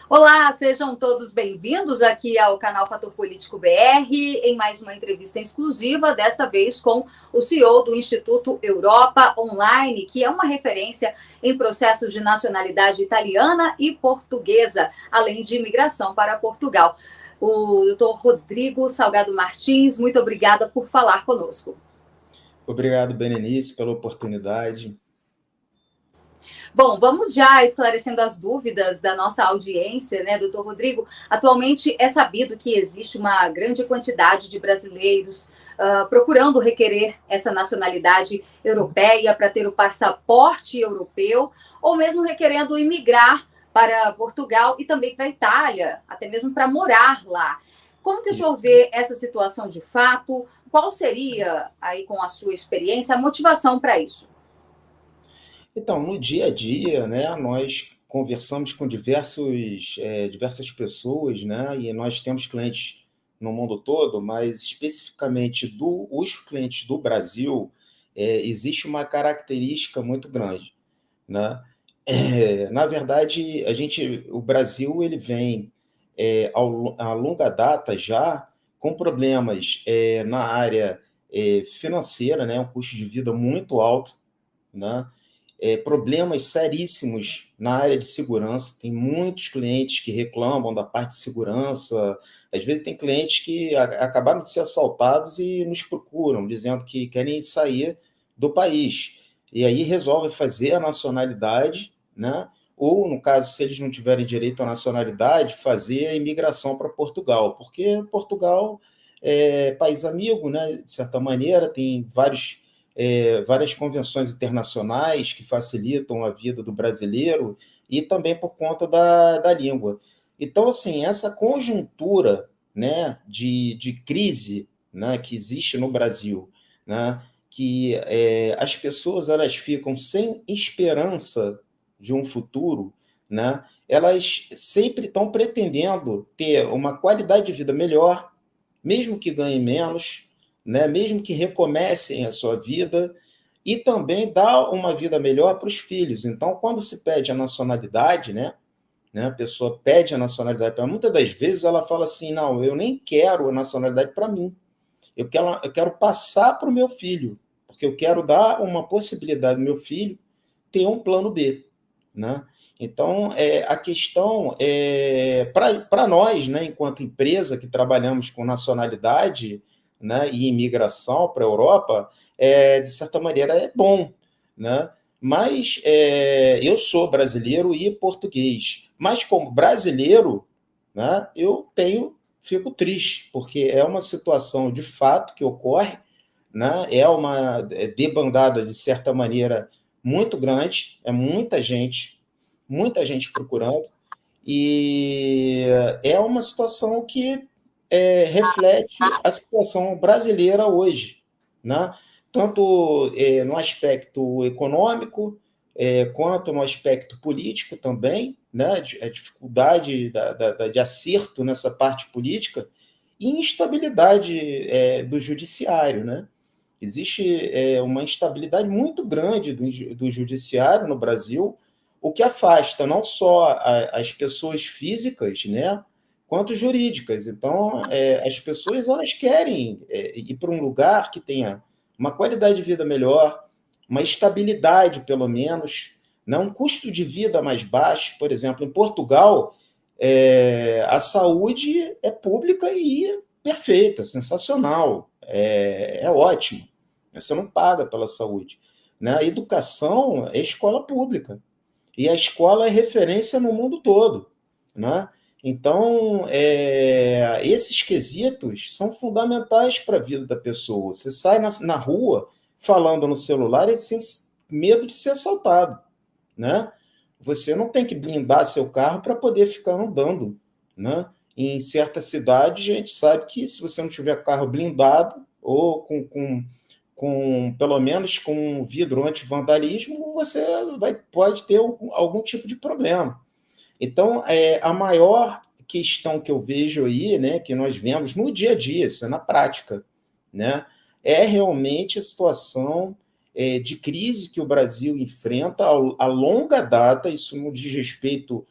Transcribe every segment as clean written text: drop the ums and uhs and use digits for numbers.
Olá, sejam todos bem-vindos aqui ao canal Fator Político BR, em mais uma entrevista exclusiva, desta vez com o CEO do Instituto Europa Online, que é uma referência em processos de nacionalidade italiana e portuguesa, além de imigração para Portugal. O doutor Rodrigo Salgado Martins, muito obrigada por falar conosco. Obrigado, Berenice, pela oportunidade. Bom, vamos já esclarecendo as dúvidas da nossa audiência, né, doutor Rodrigo? Atualmente é sabido que existe uma grande quantidade de brasileiros procurando requerer essa nacionalidade europeia para ter o passaporte europeu, ou mesmo requerendo imigrar para Portugal e também para a Itália, até mesmo para morar lá. Como que o senhor vê essa situação de fato? Qual seria, aí com a sua experiência, a motivação para isso? Então, no dia a dia, né, nós conversamos com diversas pessoas, né, e nós temos clientes no mundo todo, mas especificamente os clientes do Brasil, existe uma característica muito grande, né? Na verdade, o Brasil ele vem a longa data já com problemas na área financeira, né, um custo de vida muito alto, né? Problemas seríssimos na área de segurança. Tem muitos clientes que reclamam da parte de segurança. Às vezes tem clientes que acabaram de ser assaltados e nos procuram, dizendo que querem sair do país. E aí resolvem fazer a nacionalidade, né? Ou, no caso, se eles não tiverem direito à nacionalidade, fazer a imigração para Portugal, porque Portugal é país amigo, né? De certa maneira, tem várias convenções internacionais que facilitam a vida do brasileiro e também por conta da língua. Então, assim, essa conjuntura, né, de crise, né, que existe no Brasil, né, que as pessoas elas ficam sem esperança de um futuro, né, elas sempre estão pretendendo ter uma qualidade de vida melhor, mesmo que ganhem menos, né? Mesmo que recomecem a sua vida, e também dar uma vida melhor para os filhos. Então, quando se pede a nacionalidade, né, a pessoa pede a nacionalidade, muitas das vezes ela fala assim, não, eu nem quero a nacionalidade para mim, eu quero passar para o meu filho, porque eu quero dar uma possibilidade do meu filho ter um plano B, né? Então, a questão para nós, né, enquanto empresa que trabalhamos com nacionalidade, né, e imigração para a Europa, de certa maneira é bom, né? Mas eu sou brasileiro e português, mas como brasileiro, né, fico triste, porque é uma situação de fato que ocorre, né? É uma debandada, de certa maneira, muito grande, é muita gente procurando, e é uma situação que reflete a situação brasileira hoje, né? Tanto no aspecto econômico, quanto no aspecto político também, né? A dificuldade de acerto nessa parte política e instabilidade do judiciário, né? Existe uma instabilidade muito grande do judiciário no Brasil, o que afasta não só as pessoas físicas, né, quanto jurídicas. Então, as pessoas elas querem ir para um lugar que tenha uma qualidade de vida melhor, uma estabilidade, pelo menos, né, um custo de vida mais baixo. Por exemplo, em Portugal, a saúde é pública e perfeita, sensacional, é ótimo. Você não paga pela saúde, né? A educação é escola pública. E a escola é referência no mundo todo, né? Então, esses quesitos são fundamentais para a vida da pessoa. Você sai na rua falando no celular e sem medo de ser assaltado, né? Você não tem que blindar seu carro para poder ficar andando, né? Em certas cidades, a gente sabe que se você não tiver carro blindado ou pelo menos com vidro anti-vandalismo, você pode ter algum tipo de problema. Então, a maior questão que eu vejo aí, né, que nós vemos no dia a dia, isso é na prática, né, é realmente a situação de crise que o Brasil enfrenta a longa data. Isso não diz respeito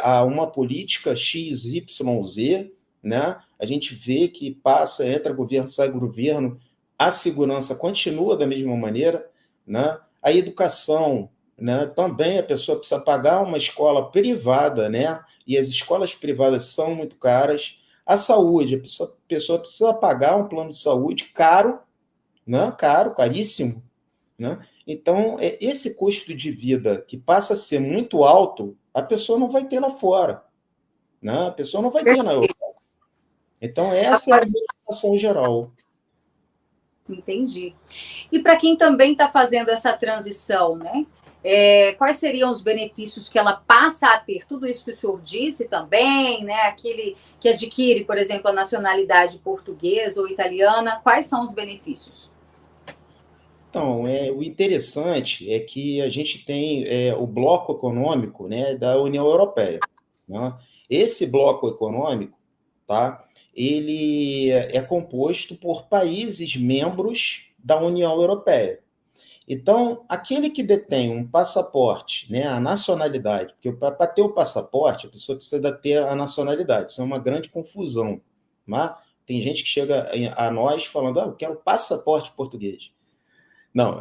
a uma política X, Y, Z, né? A gente vê que passa, entra governo, sai governo, a segurança continua da mesma maneira, né? A educação, né? Também a pessoa precisa pagar uma escola privada, né? E as escolas privadas são muito caras. A saúde, a pessoa precisa pagar um plano de saúde caro, né? Caro, caríssimo, né? Então, esse custo de vida que passa a ser muito alto, a pessoa não vai ter lá fora, né? A pessoa não vai ter na Europa. Então, essa é a Agora, motivação geral. entendi. E para quem também está fazendo essa transição, né? Quais seriam os benefícios que ela passa a ter? Tudo isso que o senhor disse também, né? Aquele que adquire, por exemplo, a nacionalidade portuguesa ou italiana, quais são os benefícios? Então, o interessante é que a gente tem o bloco econômico, né, da União Europeia, né? Esse bloco econômico, tá, ele é composto por países membros da União Europeia. Então, aquele que detém um passaporte, né, a nacionalidade, porque para ter o passaporte, a pessoa precisa ter a nacionalidade, isso é uma grande confusão. Né? Tem gente que chega a nós falando, eu quero passaporte português. Não,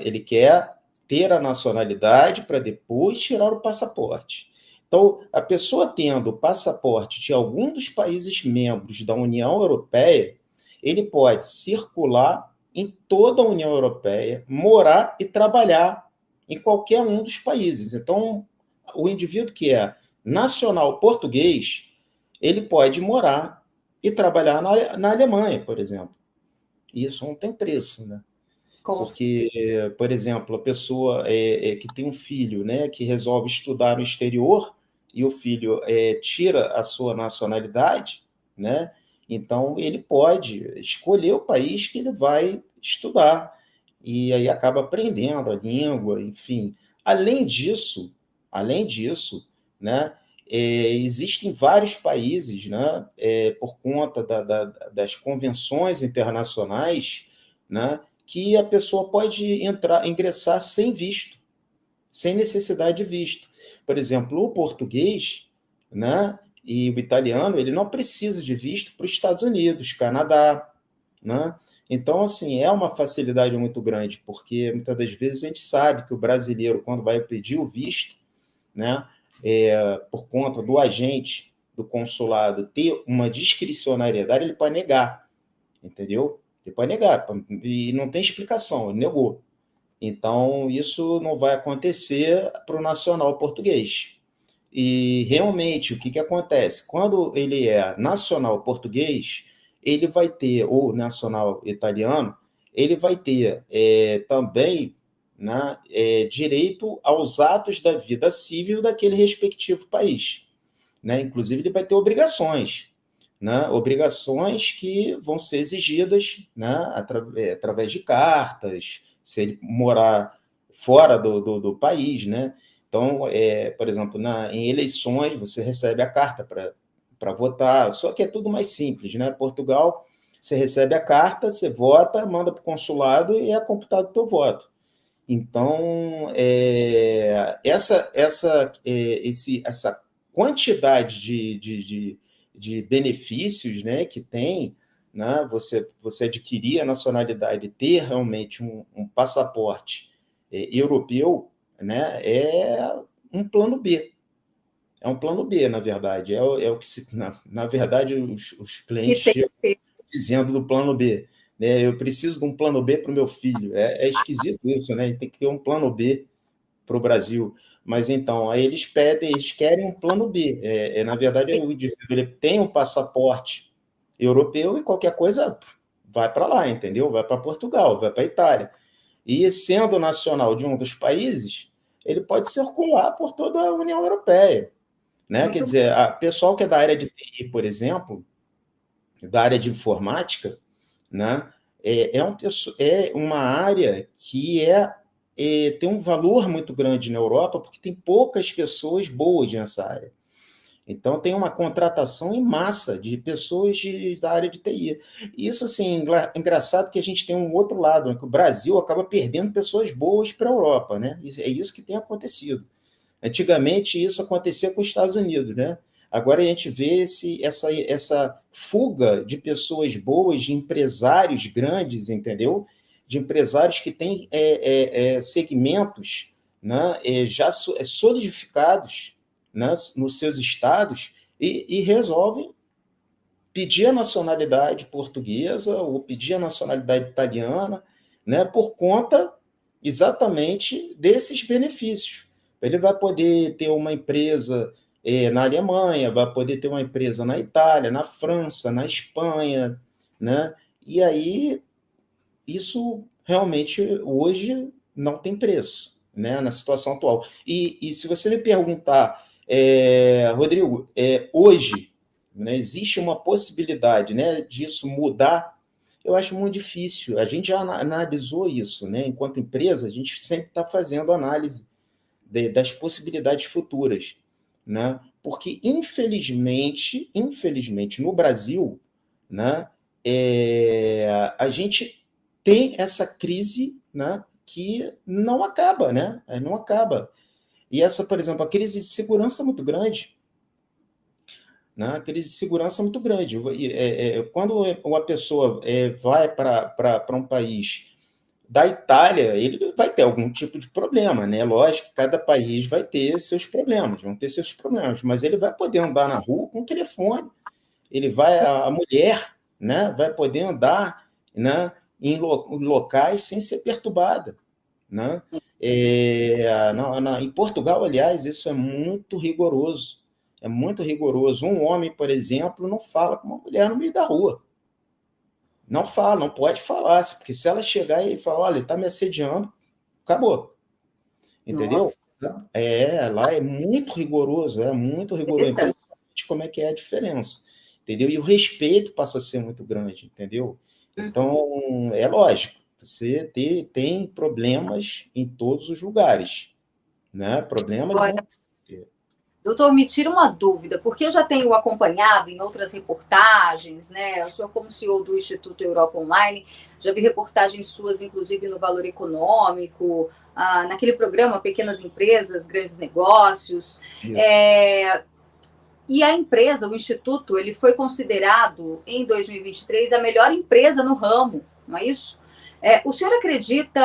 ele quer ter a nacionalidade para depois tirar o passaporte. Então, a pessoa tendo o passaporte de algum dos países membros da União Europeia, ele pode circular em toda a União Europeia, morar e trabalhar em qualquer um dos países. Então, o indivíduo que é nacional português, ele pode morar e trabalhar na Alemanha, por exemplo. Isso não tem preço, né? Porque, por exemplo, a pessoa que tem um filho, né, que resolve estudar no exterior e o filho tira a sua nacionalidade, né, então ele pode escolher o país que ele vai estudar e aí acaba aprendendo a língua, enfim. Além disso, né, existem vários países, né, por conta das convenções internacionais, né, que a pessoa pode ingressar sem visto, sem necessidade de visto. Por exemplo, o português, né, e o italiano, ele não precisa de visto para os Estados Unidos, Canadá, né? Então, assim, é uma facilidade muito grande, porque muitas das vezes a gente sabe que o brasileiro, quando vai pedir o visto, né, por conta do agente do consulado ter uma discricionariedade, ele pode negar, entendeu? Ele pode negar, e não tem explicação, ele negou. Então, isso não vai acontecer para o nacional português. E realmente, o que acontece? Quando ele é nacional português, ele vai ter, ou nacional italiano, ele vai ter também, né, direito aos atos da vida civil daquele respectivo país. Né? Inclusive, ele vai ter obrigações, né? Obrigações que vão ser exigidas, né? Através de cartas, se ele morar fora do país, né? Então, por exemplo, em eleições, você recebe a carta para votar, só que é tudo mais simples, né? Portugal, você recebe a carta, você vota, manda para o consulado e é computado o teu voto. Então, essa quantidade de benefícios, né, que tem, né, você adquirir a nacionalidade e ter realmente um passaporte europeu, né, é um plano B. É um plano B, na verdade. É o que na verdade os E clientes tem chegam que ter. dizendo do plano B. Né? Eu preciso de um plano B para o meu filho. Esquisito isso, né? Tem que ter um plano B para o Brasil. Mas então, aí eles querem um plano B. Na verdade, o indivíduo ele tem um passaporte europeu e qualquer coisa vai para lá, entendeu? Vai para Portugal, vai para Itália. E sendo nacional de um dos países, ele pode circular por toda a União Europeia. Né? Quer Muito bom. dizer, a pessoal que é da área de TI, por exemplo, da área de informática, né? É uma área que tem um valor muito grande na Europa, porque tem poucas pessoas boas nessa área. Então, tem uma contratação em massa de pessoas da área de TI. E isso, assim, engraçado que a gente tem um outro lado, né? Que o Brasil acaba perdendo pessoas boas para a Europa, né? É isso que tem acontecido. Antigamente, isso acontecia com os Estados Unidos, né? Agora a gente vê essa fuga de pessoas boas, de empresários grandes, entendeu? De empresários que têm segmentos, né, já solidificados, né, nos seus estados e resolvem pedir a nacionalidade portuguesa ou pedir a nacionalidade italiana, né, por conta exatamente desses benefícios. Ele vai poder ter uma empresa na Alemanha, vai poder ter uma empresa na Itália, na França, na Espanha, né? E aí isso realmente hoje não tem preço, né? Na situação atual. E se você me perguntar, Rodrigo, hoje, né, existe uma possibilidade, né, disso mudar? Eu acho muito difícil. A gente já analisou isso, né? Enquanto empresa, a gente sempre está fazendo análise das possibilidades futuras, né? Porque infelizmente no Brasil, né, a gente tem essa crise, né, que não acaba, né? Não acaba. E essa, por exemplo, a crise de segurança é muito grande, né? A crise de segurança é muito grande. Quando uma pessoa vai para um país da Itália, ele vai ter algum tipo de problema, né? Lógico que cada país vai ter seus problemas, vão ter seus problemas, mas ele vai poder andar na rua com o telefone, a mulher, né, vai poder andar, né, em locais sem ser perturbada, né? Em Portugal, aliás, isso é muito rigoroso. É muito rigoroso. Um homem, por exemplo, não fala com uma mulher no meio da rua. Não fala, não pode falar, porque se ela chegar e falar, olha, ele está me assediando, acabou. Entendeu? Nossa, Lá é muito rigoroso, é muito rigoroso. É interessante. impressionante como é que é a diferença. Entendeu? E o respeito passa a ser muito grande, entendeu? Então, é lógico, você tem problemas em todos os lugares, né? Problemas Agora, vão ter. doutor, me tira uma dúvida, porque eu já tenho acompanhado em outras reportagens, né? O senhor, como CEO do Instituto Europa Online, já vi reportagens suas, inclusive no Valor Econômico, naquele programa Pequenas Empresas, Grandes Negócios. Isso. E a empresa, o Instituto, ele foi considerado em 2023 a melhor empresa no ramo, não é isso? O senhor acredita,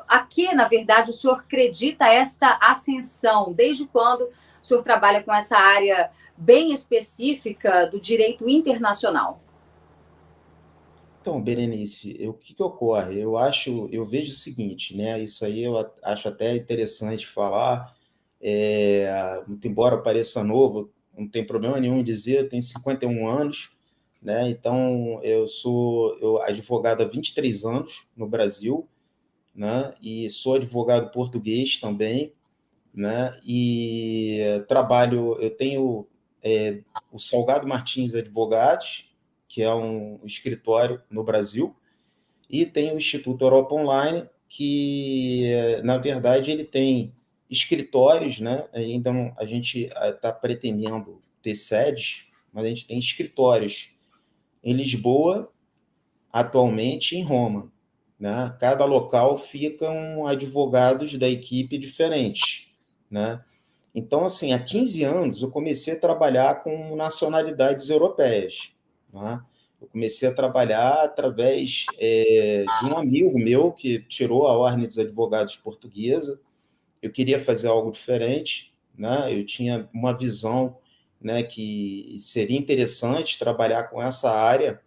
aqui na verdade, o senhor acredita esta ascensão? Desde quando o senhor trabalha com essa área bem específica do direito internacional? Então, Berenice, o que ocorre? Eu vejo o seguinte, né? Isso aí eu acho até interessante falar, muito embora pareça novo, não tem problema nenhum em dizer, eu tenho 51 anos, né? Então, eu advogado há 23 anos no Brasil, né? E sou advogado português também, né? E eu tenho o Salgado Martins Advogados, que é um escritório no Brasil, e tem o Instituto Europa Online, que, na verdade, ele tem escritórios, né? Ainda não, a gente está pretendendo ter sedes, mas a gente tem escritórios em Lisboa, atualmente em Roma, né? Cada local ficam advogados da equipe diferentes, né? Então, assim, há 15 anos eu comecei a trabalhar com nacionalidades europeias, né? Eu comecei a trabalhar através de um amigo meu que tirou a Ordem dos Advogados Portuguesa. Eu queria fazer algo diferente, né? Eu tinha uma visão, né, que seria interessante trabalhar com essa área,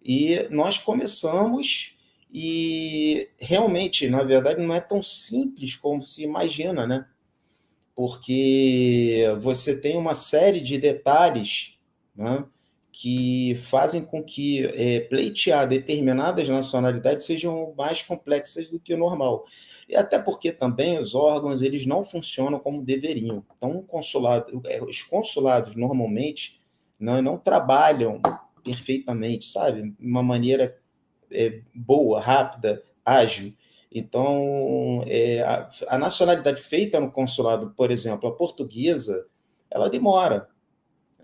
e nós começamos, e realmente, na verdade, não é tão simples como se imagina, né? Porque você tem uma série de detalhes, né, que fazem com que pleitear determinadas nacionalidades sejam mais complexas do que o normal. E até porque também os órgãos eles não funcionam como deveriam. Então, os consulados normalmente não trabalham perfeitamente, sabe? De uma maneira boa, rápida, ágil. Então, a nacionalidade feita no consulado, por exemplo, a portuguesa, ela demora,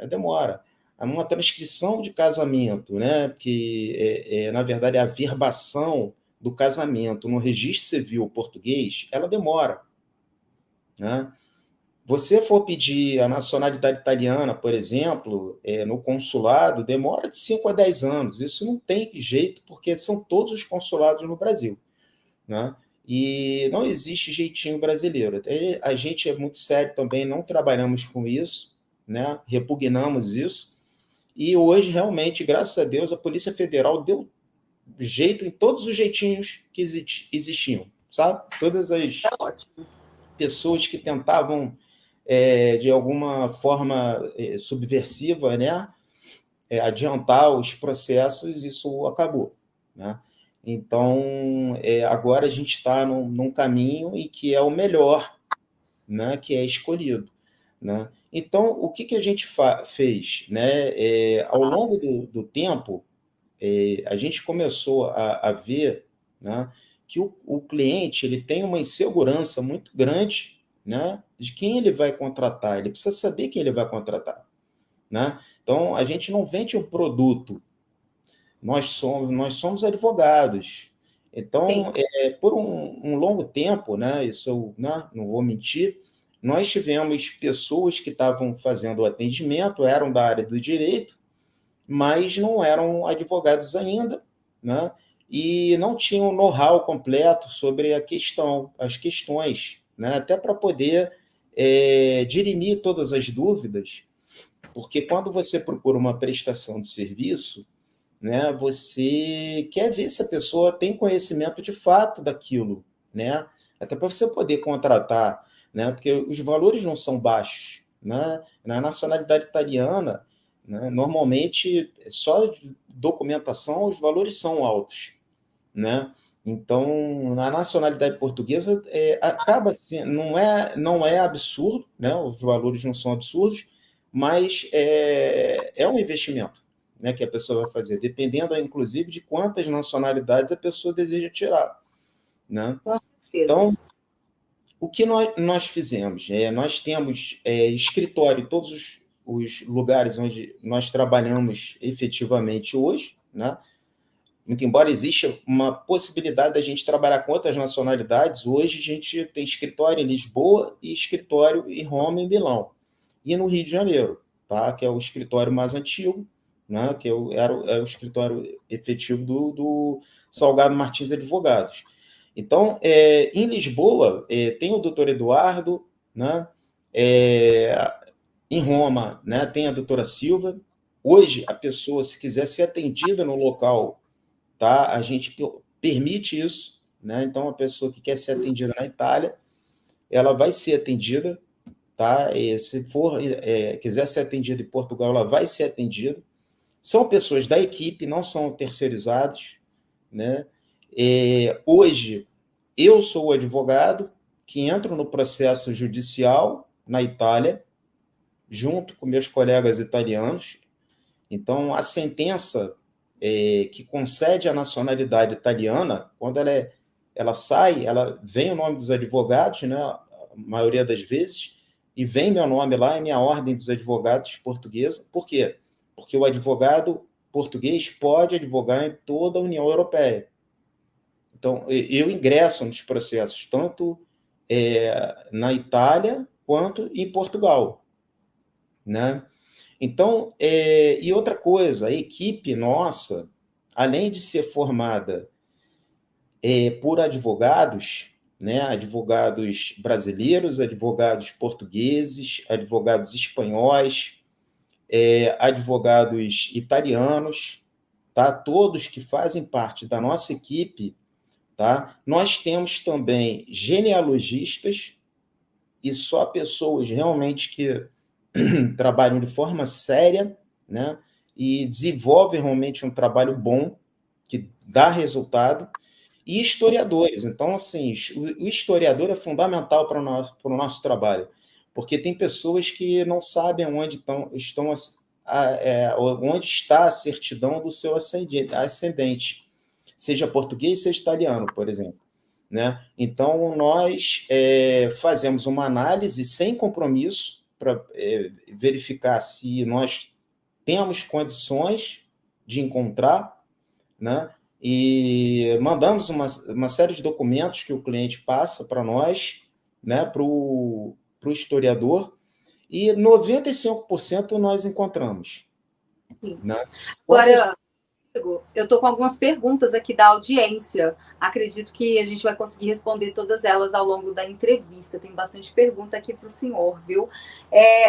demora. Uma transcrição de casamento, né, que, na verdade, a averbação do casamento no registro civil português, ela demora, né? Você for pedir a nacionalidade italiana, por exemplo, no consulado, demora de 5 a 10 anos. Isso não tem jeito, porque são todos os consulados no Brasil, né? E não existe jeitinho brasileiro. A gente é muito sério também, não trabalhamos com isso, né? Repugnamos isso. E hoje, realmente, graças a Deus, a Polícia Federal deu jeito em todos os jeitinhos que existiam, sabe? Todas as pessoas que tentavam, de alguma forma subversiva, né? Adiantar os processos, isso acabou, né? Então, agora a gente está num caminho e que é o melhor, né? Que é escolhido, né? Então, o que a gente fez, né? Ao longo do tempo, a gente começou a ver, né, que o cliente ele tem uma insegurança muito grande, né, de quem ele vai contratar. Ele precisa saber quem ele vai contratar, né? Então, a gente não vende um produto, nós somos advogados. Então, por um longo tempo, né, isso eu, né, não vou mentir, nós tivemos pessoas que estavam fazendo o atendimento, eram da área do direito, mas não eram advogados ainda, né? E não tinham know-how completo sobre as questões, né? Até para poder dirimir todas as dúvidas, porque quando você procura uma prestação de serviço, né, você quer ver se a pessoa tem conhecimento de fato daquilo, né? Até para você poder contratar, né? Porque os valores não são baixos, né? Na nacionalidade italiana, né, normalmente, só de documentação, os valores são altos, né? Então, na nacionalidade portuguesa, acaba sendo, não é absurdo, né? Os valores não são absurdos, mas um investimento, né, que a pessoa vai fazer, dependendo, inclusive, de quantas nacionalidades a pessoa deseja tirar, né? Com certeza. Então, o que nós fizemos? Nós temos escritório em todos os lugares onde nós trabalhamos efetivamente hoje, né? Muito embora exista uma possibilidade da gente trabalhar com outras nacionalidades, hoje a gente tem escritório em Lisboa e escritório em Roma e Milão. E no Rio de Janeiro, tá? Que é o escritório mais antigo, né? Que era o escritório efetivo do Salgado Martins Advogados. Então, em Lisboa, tem o doutor Eduardo, né? Em Roma, né, tem a doutora Silva. Hoje, a pessoa, se quiser ser atendida no local, tá? A gente permite isso, né? Então, a pessoa que quer ser atendida na Itália, ela vai ser atendida, tá? Se quiser ser atendida em Portugal, ela vai ser atendida. São pessoas da equipe, não são terceirizados, né? Hoje, eu sou o advogado que entro no processo judicial na Itália, junto com meus colegas italianos. Então, a sentença que concede a nacionalidade italiana, quando ela sai, ela vem o nome dos advogados, né, a maioria das vezes, e vem meu nome lá e minha ordem dos advogados portuguesa. Por quê? Porque o advogado português pode advogar em toda a União Europeia. Então, eu ingresso nos processos, tanto na Itália quanto em Portugal, né? Então, e outra coisa, a equipe nossa, além de ser formada por advogados, né, advogados brasileiros, advogados portugueses, advogados espanhóis, advogados italianos, tá? Todos que fazem parte da nossa equipe, tá? Nós temos também genealogistas e só pessoas realmente que trabalham de forma séria, né? E desenvolvem realmente um trabalho bom, que dá resultado, e historiadores. Então, assim, o historiador é fundamental para o nosso trabalho, porque tem pessoas que não sabem onde está a certidão do seu ascendente, seja português, seja italiano, por exemplo, né? Então, nós fazemos uma análise sem compromisso para verificar se nós temos condições de encontrar, né? E mandamos uma série de documentos que o cliente passa para nós, né? Para o para o historiador, e 95% nós encontramos. Sim. Né? Agora, eu estou com algumas perguntas aqui da audiência. Acredito que a gente vai conseguir responder todas elas ao longo da entrevista. Tem bastante pergunta aqui para o senhor, viu?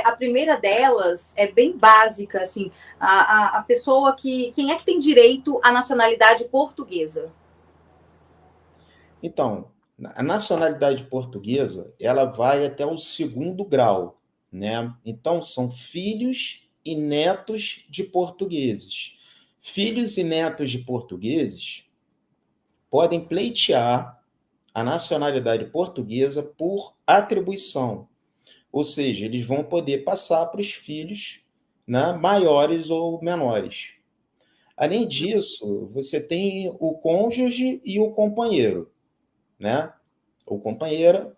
A primeira delas é bem básica, assim, a pessoa quem é que tem direito à nacionalidade portuguesa? Então, a nacionalidade portuguesa, ela vai até o 2º grau, né? Então, são filhos e netos de portugueses. Filhos e netos de portugueses podem pleitear a nacionalidade portuguesa por atribuição, ou seja, eles vão poder passar para os filhos, né, maiores ou menores. Além disso, você tem o cônjuge e o companheiro, né? Ou companheira,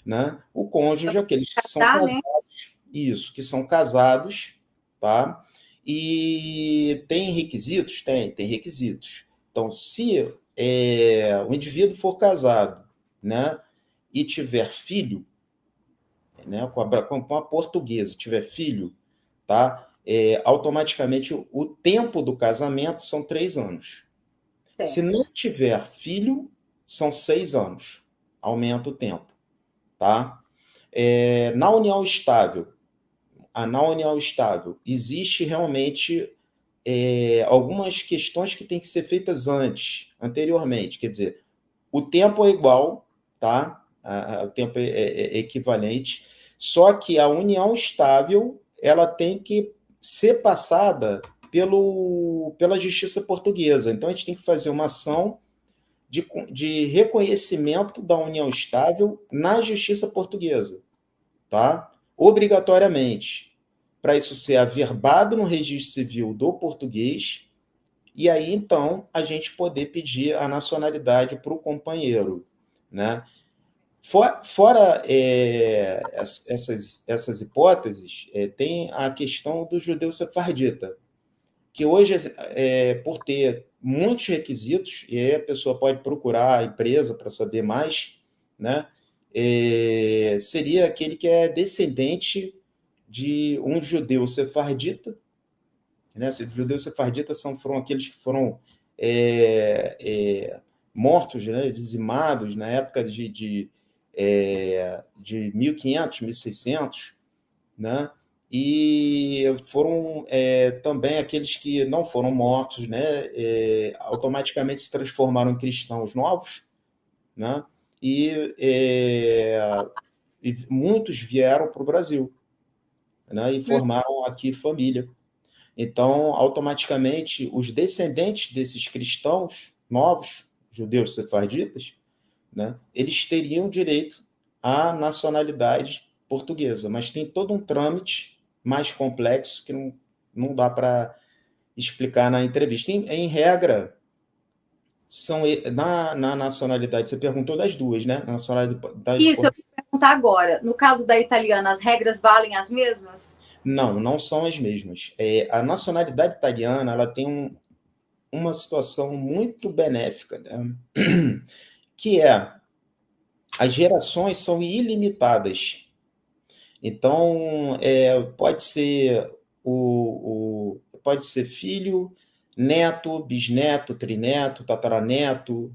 né? O cônjuge, aqueles que são Tá, né? casados, isso, que são casados, tá? E tem requisitos? Tem requisitos. Então, se o indivíduo for casado, né, e tiver filho, né, com a portuguesa, tiver filho, tá? Automaticamente o tempo do casamento são 3 anos. Se Certo. não tiver filho, são 6 anos. Aumenta o tempo, tá? Na união estável, existe realmente algumas questões que têm que ser feitas anteriormente. Quer dizer, o tempo é igual, tá? O tempo é equivalente, só que a união estável ela tem que ser passada pela justiça portuguesa. Então, a gente tem que fazer uma ação de reconhecimento da união estável na justiça portuguesa, tá? Obrigatoriamente, para isso ser averbado no registro civil do português, e aí, então, a gente poder pedir a nacionalidade para o companheiro, né? Fora essas hipóteses, tem a questão do judeu sefardita, que hoje, por ter muitos requisitos, e aí a pessoa pode procurar a empresa para saber mais, né? Seria aquele que é descendente de um judeu sefardita, né? Os judeus sefarditas foram aqueles que foram mortos, né? Dizimados na época de 1500, 1600, né? E foram também aqueles que não foram mortos, né? Automaticamente se transformaram em cristãos novos, né? E muitos vieram para o Brasil, né? E formaram aqui família. Então, automaticamente, os descendentes desses cristãos novos, judeus sefarditas, né? Eles teriam direito à nacionalidade portuguesa, mas tem todo um trâmite mais complexo que não dá para explicar na entrevista. Em regra, na nacionalidade, você perguntou das duas, né? Na nacionalidade Isso, eu vou perguntar agora. No caso da italiana, as regras valem as mesmas? não são as mesmas. A nacionalidade italiana ela tem uma situação muito benéfica, né? Que as gerações são ilimitadas. Então, pode ser filho, neto, bisneto, trineto, tataraneto,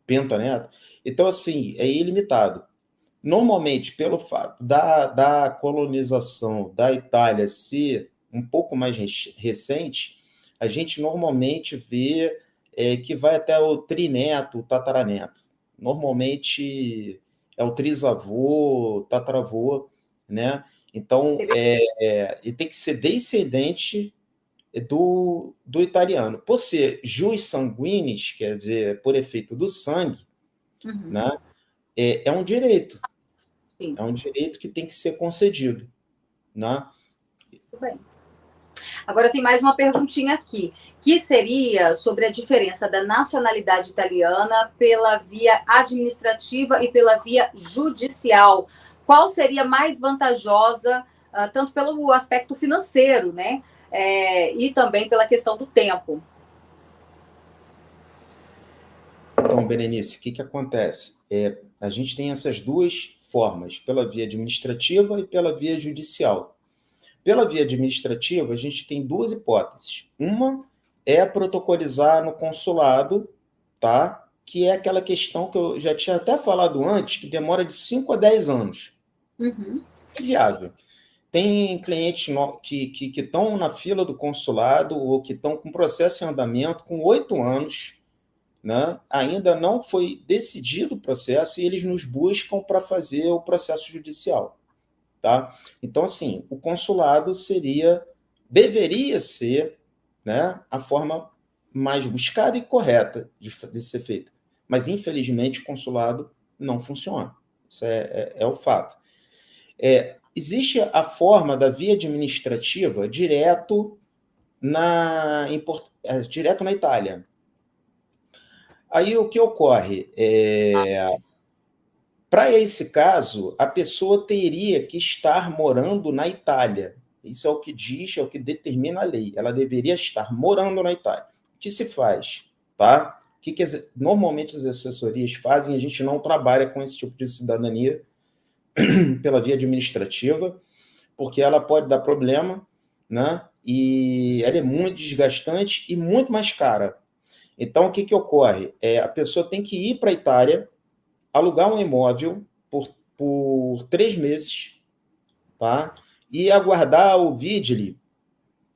pentaneto. Então, assim, é ilimitado. Normalmente, pelo fato da colonização da Itália ser um pouco mais recente, a gente normalmente vê que vai até o trineto, o tataraneto. Normalmente é o trisavô, tataravô, né? Então, e tem que ser descendente do italiano. Por ser jus sanguinis, quer dizer, por efeito do sangue, né? É um direito. Sim. É um direito que tem que ser concedido, né? Muito bem. Agora tem mais uma perguntinha aqui, que seria sobre a diferença da nacionalidade italiana pela via administrativa e pela via judicial. Qual seria mais vantajosa, tanto pelo aspecto financeiro, né? E também pela questão do tempo? Então, Berenice, o que acontece? A gente tem essas duas formas, pela via administrativa e pela via judicial. Pela via administrativa, a gente tem duas hipóteses. Uma é protocolizar no consulado, tá? Que é aquela questão que eu já tinha até falado antes, que demora de 5 a 10 anos. Uhum. É viável. Tem clientes que estão na fila do consulado ou que estão com processo em andamento com 8 anos, né? Ainda não foi decidido o processo e eles nos buscam para fazer o processo judicial. Tá? Então, assim, o consulado deveria ser, né, a forma mais buscada e correta de ser feita. Mas, infelizmente, o consulado não funciona. Isso é o fato. Existe a forma da via administrativa direto direto na Itália. Aí o que ocorre? Para esse caso, a pessoa teria que estar morando na Itália. Isso é o que diz, é o que determina a lei. Ela deveria estar morando na Itália. O que se faz? Tá? Normalmente as assessorias fazem, a gente não trabalha com esse tipo de cidadania pela via administrativa, porque ela pode dar problema, né? E ela é muito desgastante e muito mais cara. Então, o que ocorre? A pessoa tem que ir para a Itália, alugar um imóvel por 3 meses, tá? E aguardar o vigile,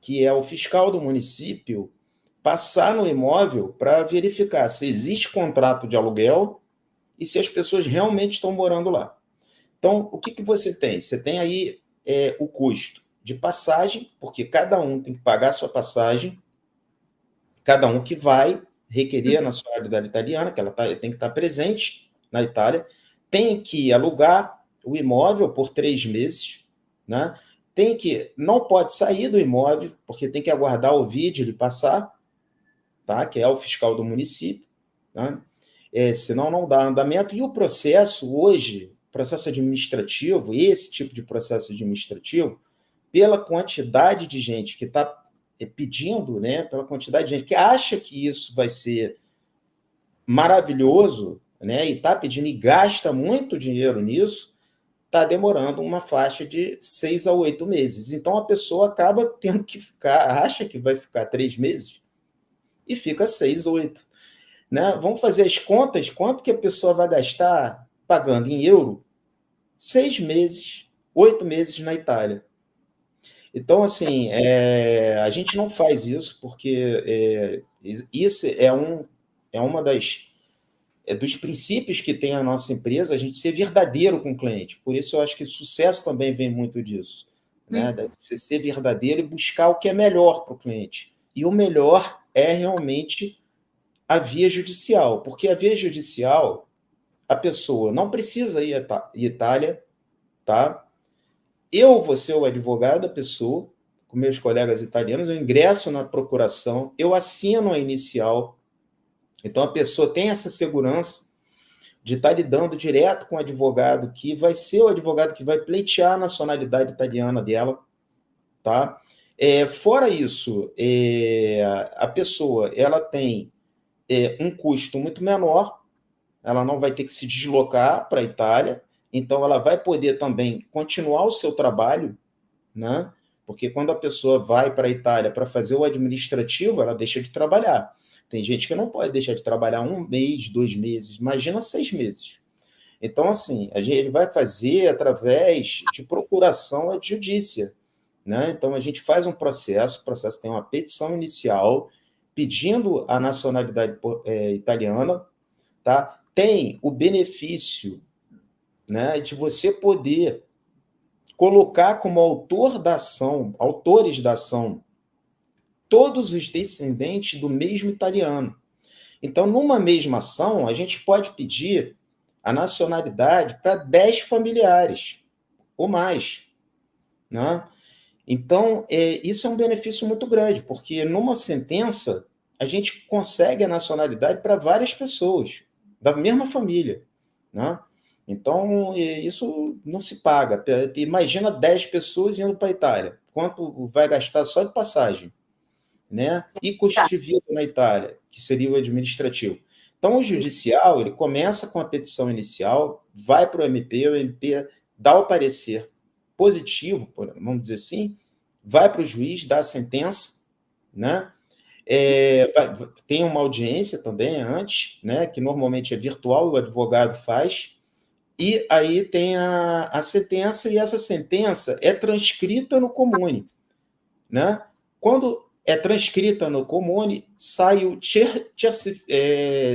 que é o fiscal do município, passar no imóvel para verificar se existe contrato de aluguel e se as pessoas realmente estão morando lá. Então, o que você tem? Você tem aí o custo de passagem, porque cada um tem que pagar a sua passagem, cada um que vai requerer a nacionalidade italiana, que ela tem que estar presente na Itália, tem que alugar o imóvel por 3 meses, né? Não pode sair do imóvel, porque tem que aguardar o vídeo ele passar, tá? Que é o fiscal do município, né? Senão não dá andamento. E o processo hoje, processo administrativo, esse tipo de processo administrativo, pela quantidade de gente que está pedindo, né? Pela quantidade de gente que acha que isso vai ser maravilhoso, né? E está pedindo e gasta muito dinheiro nisso, está demorando uma faixa de 6 a 8 meses. Então, a pessoa acaba tendo que acha que vai ficar 3 meses e fica 6, 8. Né? Vamos fazer as contas, quanto que a pessoa vai gastar pagando em euro? 6 meses, 8 meses na Itália. Então, assim, a gente não faz isso, porque isso é uma dos princípios que tem a nossa empresa, a gente ser verdadeiro com o cliente. Por isso, eu acho que o sucesso também vem muito disso. Né? Você ser verdadeiro e buscar o que é melhor para o cliente. E o melhor é realmente a via judicial, porque a via judicial, a pessoa não precisa ir à Itália, tá? Eu vou ser o advogado da pessoa, com meus colegas italianos, eu ingresso na procuração, eu assino a inicial. Então, a pessoa tem essa segurança de estar lidando direto com o advogado, que vai ser o advogado que vai pleitear a nacionalidade italiana dela, tá? Fora isso, a pessoa ela tem um custo muito menor, ela não vai ter que se deslocar para a Itália, então ela vai poder também continuar o seu trabalho, né? Porque quando a pessoa vai para a Itália para fazer o administrativo, ela deixa de trabalhar. Tem gente que não pode deixar de trabalhar 1 mês, 2 meses, imagina 6 meses. Então, assim, ele vai fazer através de procuração à judícia, né? Então, a gente faz um processo, o processo tem uma petição inicial pedindo a nacionalidade italiana, tá? Tem o benefício, né, de você poder colocar como autores da ação, todos os descendentes do mesmo italiano. Então, numa mesma ação, a gente pode pedir a nacionalidade para 10 familiares ou mais, né? Então, isso é um benefício muito grande, porque numa sentença, a gente consegue a nacionalidade para várias pessoas, da mesma família, né? Então, isso não se paga. Imagina 10 pessoas indo para a Itália. Quanto vai gastar só de passagem? Né? E custo de vida na Itália, que seria o administrativo. Então, o judicial, ele começa com a petição inicial, vai para o MP dá o parecer positivo, vamos dizer assim, vai para o juiz, dá a sentença, né? Tem uma audiência também antes, né? Que normalmente é virtual, o advogado faz, e aí tem a sentença, e essa sentença é transcrita no Comune, né? Quando é transcrita no Comune, sai o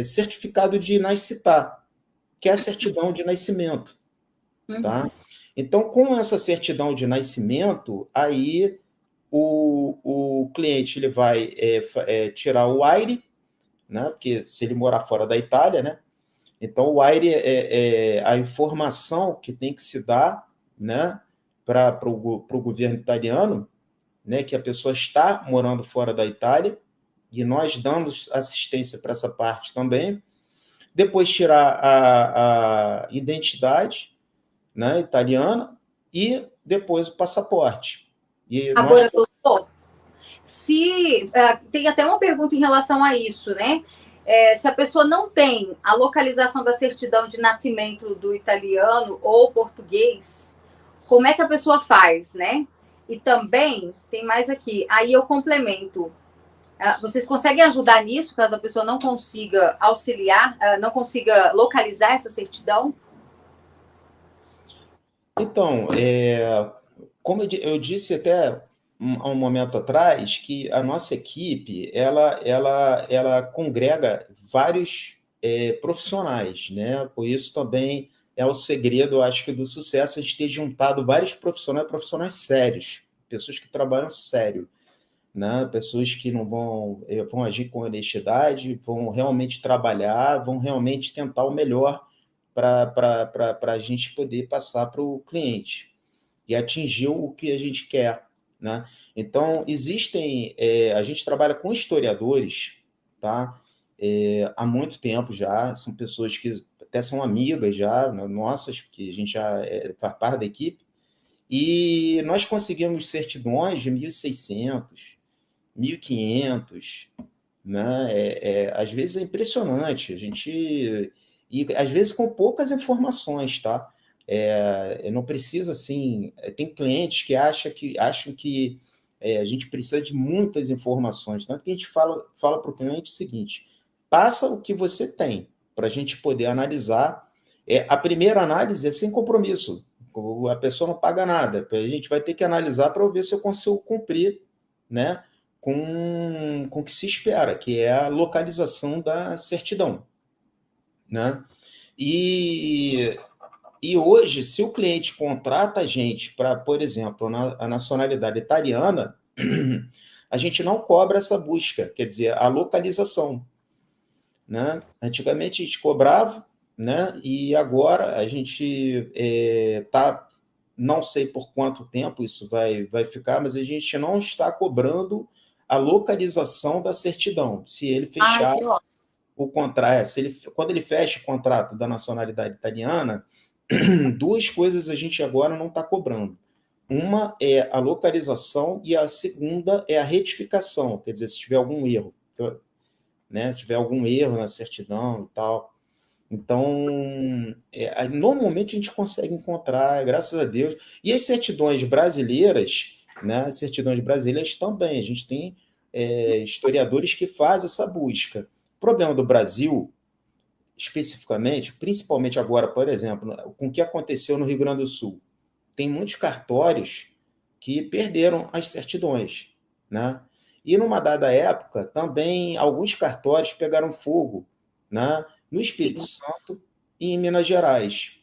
certificado de nascitar, que é a certidão de nascimento, tá? Então, com essa certidão de nascimento, aí o cliente ele vai tirar o AIRE, né? Porque se ele morar fora da Itália, né? Então, o AIRE é a informação que tem que se dar, né, para o governo italiano, né, que a pessoa está morando fora da Itália, e nós damos assistência para essa parte também. Depois tirar a identidade, né, italiana, e depois o passaporte. E Agora, doutor, se tem até uma pergunta em relação a isso, né? Se a pessoa não tem a localização da certidão de nascimento do italiano ou português, como é que a pessoa faz, né? E também tem mais aqui, aí eu complemento. Vocês conseguem ajudar nisso, caso a pessoa não consiga auxiliar, não consiga localizar essa certidão? Então, como eu disse até há um momento atrás, que a nossa equipe ela congrega vários profissionais, né? Por isso também é o segredo, acho que, do sucesso, a gente ter juntado vários profissionais sérios, pessoas que trabalham sério, né? Pessoas que não vão agir com honestidade, vão realmente trabalhar, vão realmente tentar o melhor para a gente poder passar para o cliente e atingir o que a gente quer, né? Então, a gente trabalha com historiadores, tá? Há muito tempo já, são pessoas que até são amigas já, nossas, que a gente já faz parte da equipe, e nós conseguimos certidões de 1.600, 1.500, né? Às vezes é impressionante, e às vezes com poucas informações, tá? Não precisa assim. Tem clientes que acham que a gente precisa de muitas informações, tanto que a gente fala para o cliente o seguinte: passa o que você tem para a gente poder analisar. A primeira análise é sem compromisso, a pessoa não paga nada, a gente vai ter que analisar para ver se eu consigo cumprir, né, com o que se espera, que é a localização da certidão, né? E, e hoje, se o cliente contrata a gente para, por exemplo, a nacionalidade italiana, a gente não cobra essa busca, quer dizer, a localização, né? Antigamente a gente cobrava, né? E agora a gente está, não sei por quanto tempo isso vai ficar, mas a gente não está cobrando a localização da certidão. Se ele fechar o contrato, quando ele fecha o contrato da nacionalidade italiana, duas coisas a gente agora não está cobrando. Uma é a localização e a segunda é a retificação, quer dizer, se tiver algum erro, né? Se tiver algum erro na certidão e tal. Então, normalmente a gente consegue encontrar, graças a Deus. E as certidões brasileiras, né? As certidões brasileiras também. A gente tem historiadores que fazem essa busca. O problema do Brasil, especificamente, principalmente agora, por exemplo, com o que aconteceu no Rio Grande do Sul, tem muitos cartórios que perderam as certidões, né? E numa dada época, também alguns cartórios pegaram fogo, né? No Espírito Santo e em Minas Gerais.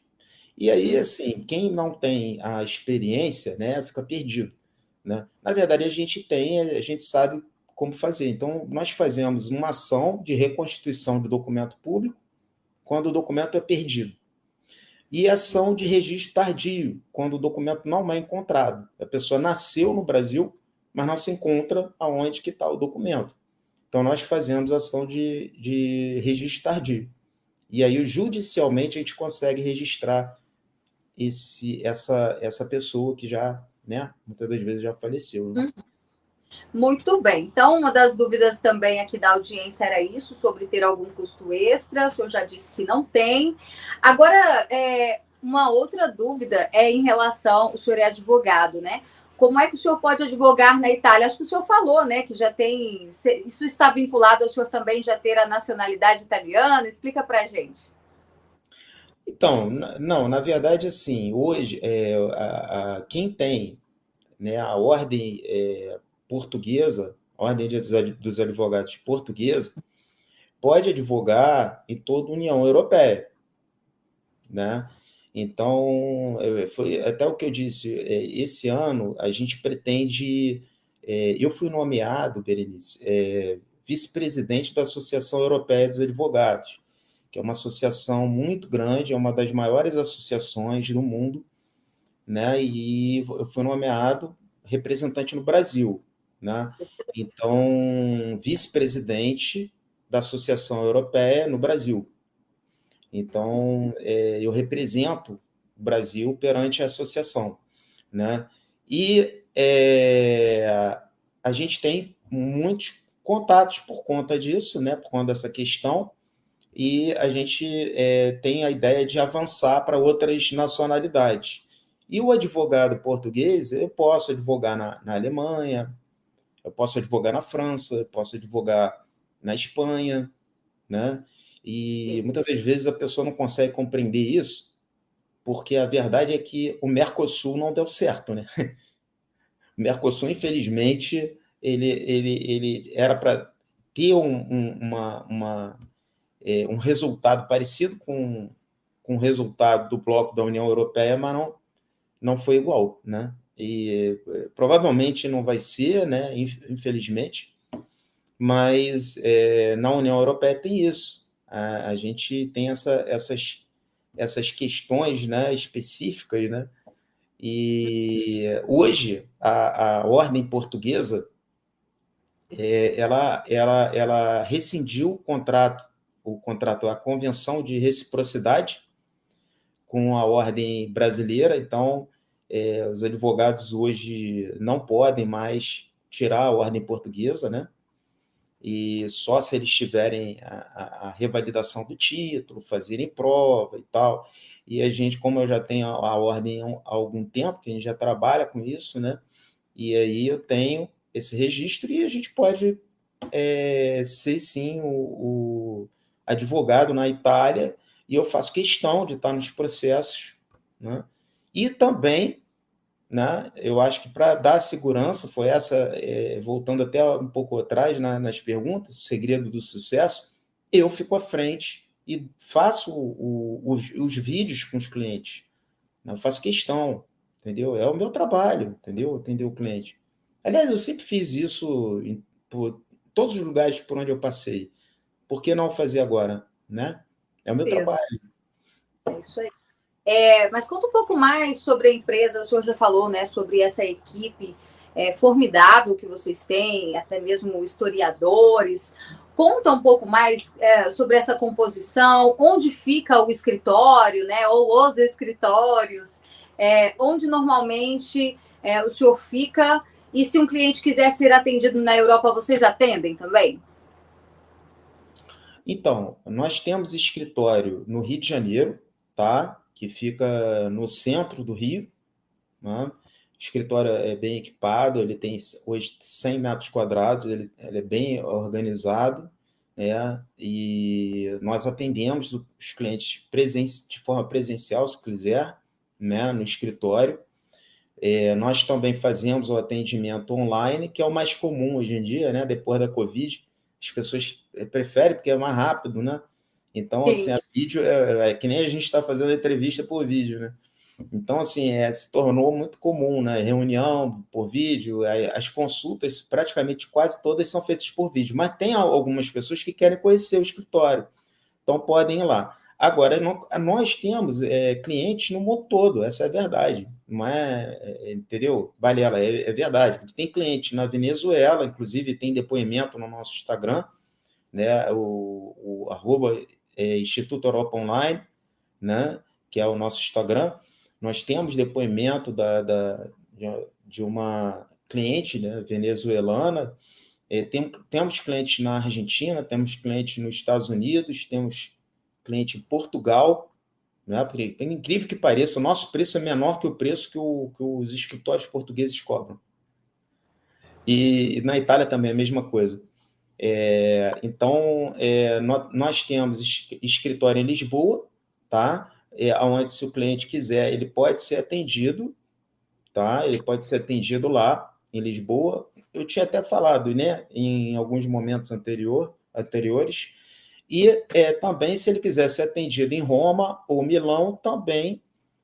E aí, assim, quem não tem a experiência, né, fica perdido, né? Na verdade, a gente sabe como fazer. Então, nós fazemos uma ação de reconstituição do documento público quando o documento é perdido. E ação de registro tardio, quando o documento não é encontrado. A pessoa nasceu no Brasil, mas não se encontra aonde que está o documento. Então, nós fazemos ação de registro tardio. E aí, judicialmente, a gente consegue registrar essa pessoa que já, né, muitas das vezes já faleceu. Né? Muito bem. Então, uma das dúvidas também aqui da audiência era isso, sobre ter algum custo extra. O senhor já disse que não tem. Agora, uma outra dúvida é em relação, o senhor é advogado, né? Como é que o senhor pode advogar na Itália? Acho que o senhor falou, né, que já tem. Isso está vinculado ao senhor também já ter a nacionalidade italiana? Explica para a gente. Então, não, na verdade, assim, hoje, quem tem, né, a ordem portuguesa, a ordem dos advogados portuguesa, pode advogar em toda a União Europeia, né? Então, foi até o que eu disse, esse ano a gente pretende, eu fui nomeado, Berenice, vice-presidente da Associação Europeia dos Advogados, que é uma associação muito grande, é uma das maiores associações do mundo, né? E eu fui nomeado representante no Brasil, né? Então, vice-presidente da Associação Europeia no Brasil. Então, eu represento o Brasil perante a associação, né? E a gente tem muitos contatos por conta disso, né? Por conta dessa questão, e a gente tem a ideia de avançar para outras nacionalidades. E o advogado português, eu posso advogar na Alemanha, eu posso advogar na França, eu posso advogar na Espanha, né? E muitas das vezes a pessoa não consegue compreender isso, porque a verdade é que o Mercosul não deu certo, né? O Mercosul, infelizmente, ele era para ter um resultado parecido com o resultado do bloco da União Europeia, mas não foi igual, né? E provavelmente não vai ser, né? Infelizmente, mas na União Europeia tem isso. A gente tem essas questões, né, específicas, né? E hoje a ordem portuguesa ela rescindiu o contrato, a convenção de reciprocidade com a ordem brasileira. Então, os advogados hoje não podem mais tirar a ordem portuguesa, né? E só se eles tiverem a revalidação do título, fazerem prova e tal. E a gente, como eu já tenho a ordem há algum tempo, que a gente já trabalha com isso, né? E aí eu tenho esse registro e a gente pode ser, sim, o advogado na Itália, e eu faço questão de estar nos processos, né? E também, né, eu acho que para dar segurança, foi essa, voltando até um pouco atrás, nas perguntas, o segredo do sucesso, eu fico à frente e faço os vídeos com os clientes, né? Eu faço questão, entendeu? É o meu trabalho, entendeu? Atender o cliente. Aliás, eu sempre fiz isso por todos os lugares por onde eu passei. Por que não fazer agora, né? É o meu Beleza, trabalho. é isso aí. Mas conta um pouco mais sobre a empresa. O senhor já falou, né, sobre essa equipe formidável que vocês têm, até mesmo historiadores. Conta um pouco mais sobre essa composição, onde fica o escritório, né, ou os escritórios, onde normalmente o senhor fica, e se um cliente quiser ser atendido na Europa, vocês atendem também? Então, nós temos escritório no Rio de Janeiro, tá? Que fica no centro do Rio, né? O escritório é bem equipado, ele tem hoje 100 metros quadrados, ele é bem organizado, né? E nós atendemos os clientes de forma presencial, se quiser, né? No escritório. Nós também fazemos o atendimento online, que é o mais comum hoje em dia, né? Depois da Covid, as pessoas preferem porque é mais rápido, né? Então, assim, Sim, a vídeo é que nem a gente está fazendo entrevista por vídeo, né? Então, assim, se tornou muito comum, né? Reunião por vídeo, as consultas, praticamente quase todas são feitas por vídeo, mas tem algumas pessoas que querem conhecer o escritório, então podem ir lá. Agora, nós temos clientes no mundo todo, essa é a verdade, não entendeu? Balela, é verdade. A gente tem cliente na Venezuela, inclusive tem depoimento no nosso Instagram, né? O arroba Instituto Europa Online, né? Que é o nosso Instagram. Nós temos depoimento de uma cliente, né, venezuelana, temos clientes na Argentina, temos clientes nos Estados Unidos, temos cliente em Portugal, né? Porque, é incrível que pareça, o nosso preço é menor que o preço que os escritórios portugueses cobram. E na Itália também é a mesma coisa. Então, nós temos escritório em Lisboa, tá? Onde, se o cliente quiser, ele pode ser atendido, tá? Ele pode ser atendido lá em Lisboa. Eu tinha até falado, né, em alguns momentos anteriores. E também, se ele quiser ser atendido em Roma ou Milão, também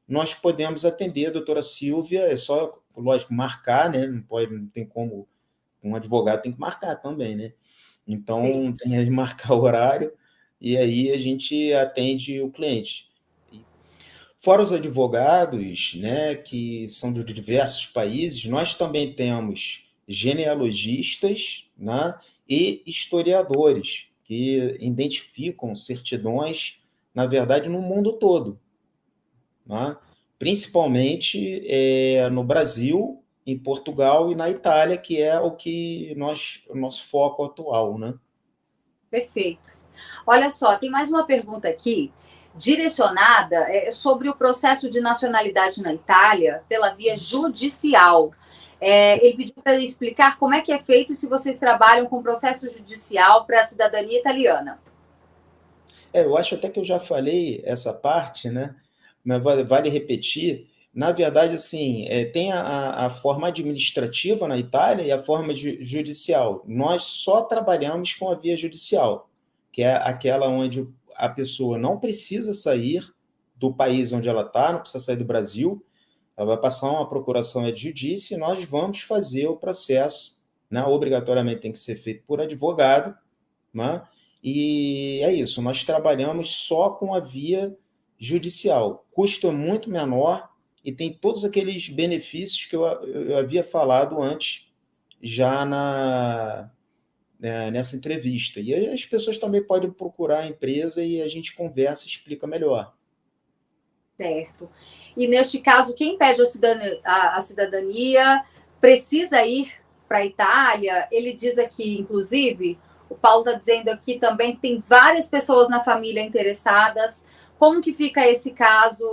nós podemos atender a doutora Silvia. É só, lógico, marcar, né? Não tem como, um advogado tem que marcar também, né? Então, Sim. tem que marcar o horário e aí a gente atende o cliente. Fora os advogados, né, que são de diversos países, nós também temos genealogistas, né, e historiadores, que identificam certidões, na verdade, no mundo todo, né? Principalmente no Brasil, em Portugal e na Itália, que é o nosso foco atual, né? Perfeito. Olha só, tem mais uma pergunta aqui, direcionada sobre o processo de nacionalidade na Itália pela via judicial. Ele pediu para explicar como é que é feito se vocês trabalham com processo judicial para a cidadania italiana. Eu acho até que eu já falei essa parte, né? Mas vale repetir. Na verdade, assim, tem a forma administrativa na Itália e a forma judicial. Nós só trabalhamos com a via judicial, que é aquela onde a pessoa não precisa sair do país onde ela está, não precisa sair do Brasil, ela vai passar uma procuração de judício e nós vamos fazer o processo, né? Obrigatoriamente tem que ser feito por advogado, né? E é isso, nós trabalhamos só com a via judicial. O custo é muito menor e tem todos aqueles benefícios que eu havia falado antes, já nessa entrevista. E aí as pessoas também podem procurar a empresa e a gente conversa e explica melhor. Certo. E neste caso, quem pede a cidadania precisa ir para a Itália. Ele diz aqui, inclusive, o Paulo está dizendo aqui também que tem várias pessoas na família interessadas. Como que fica esse caso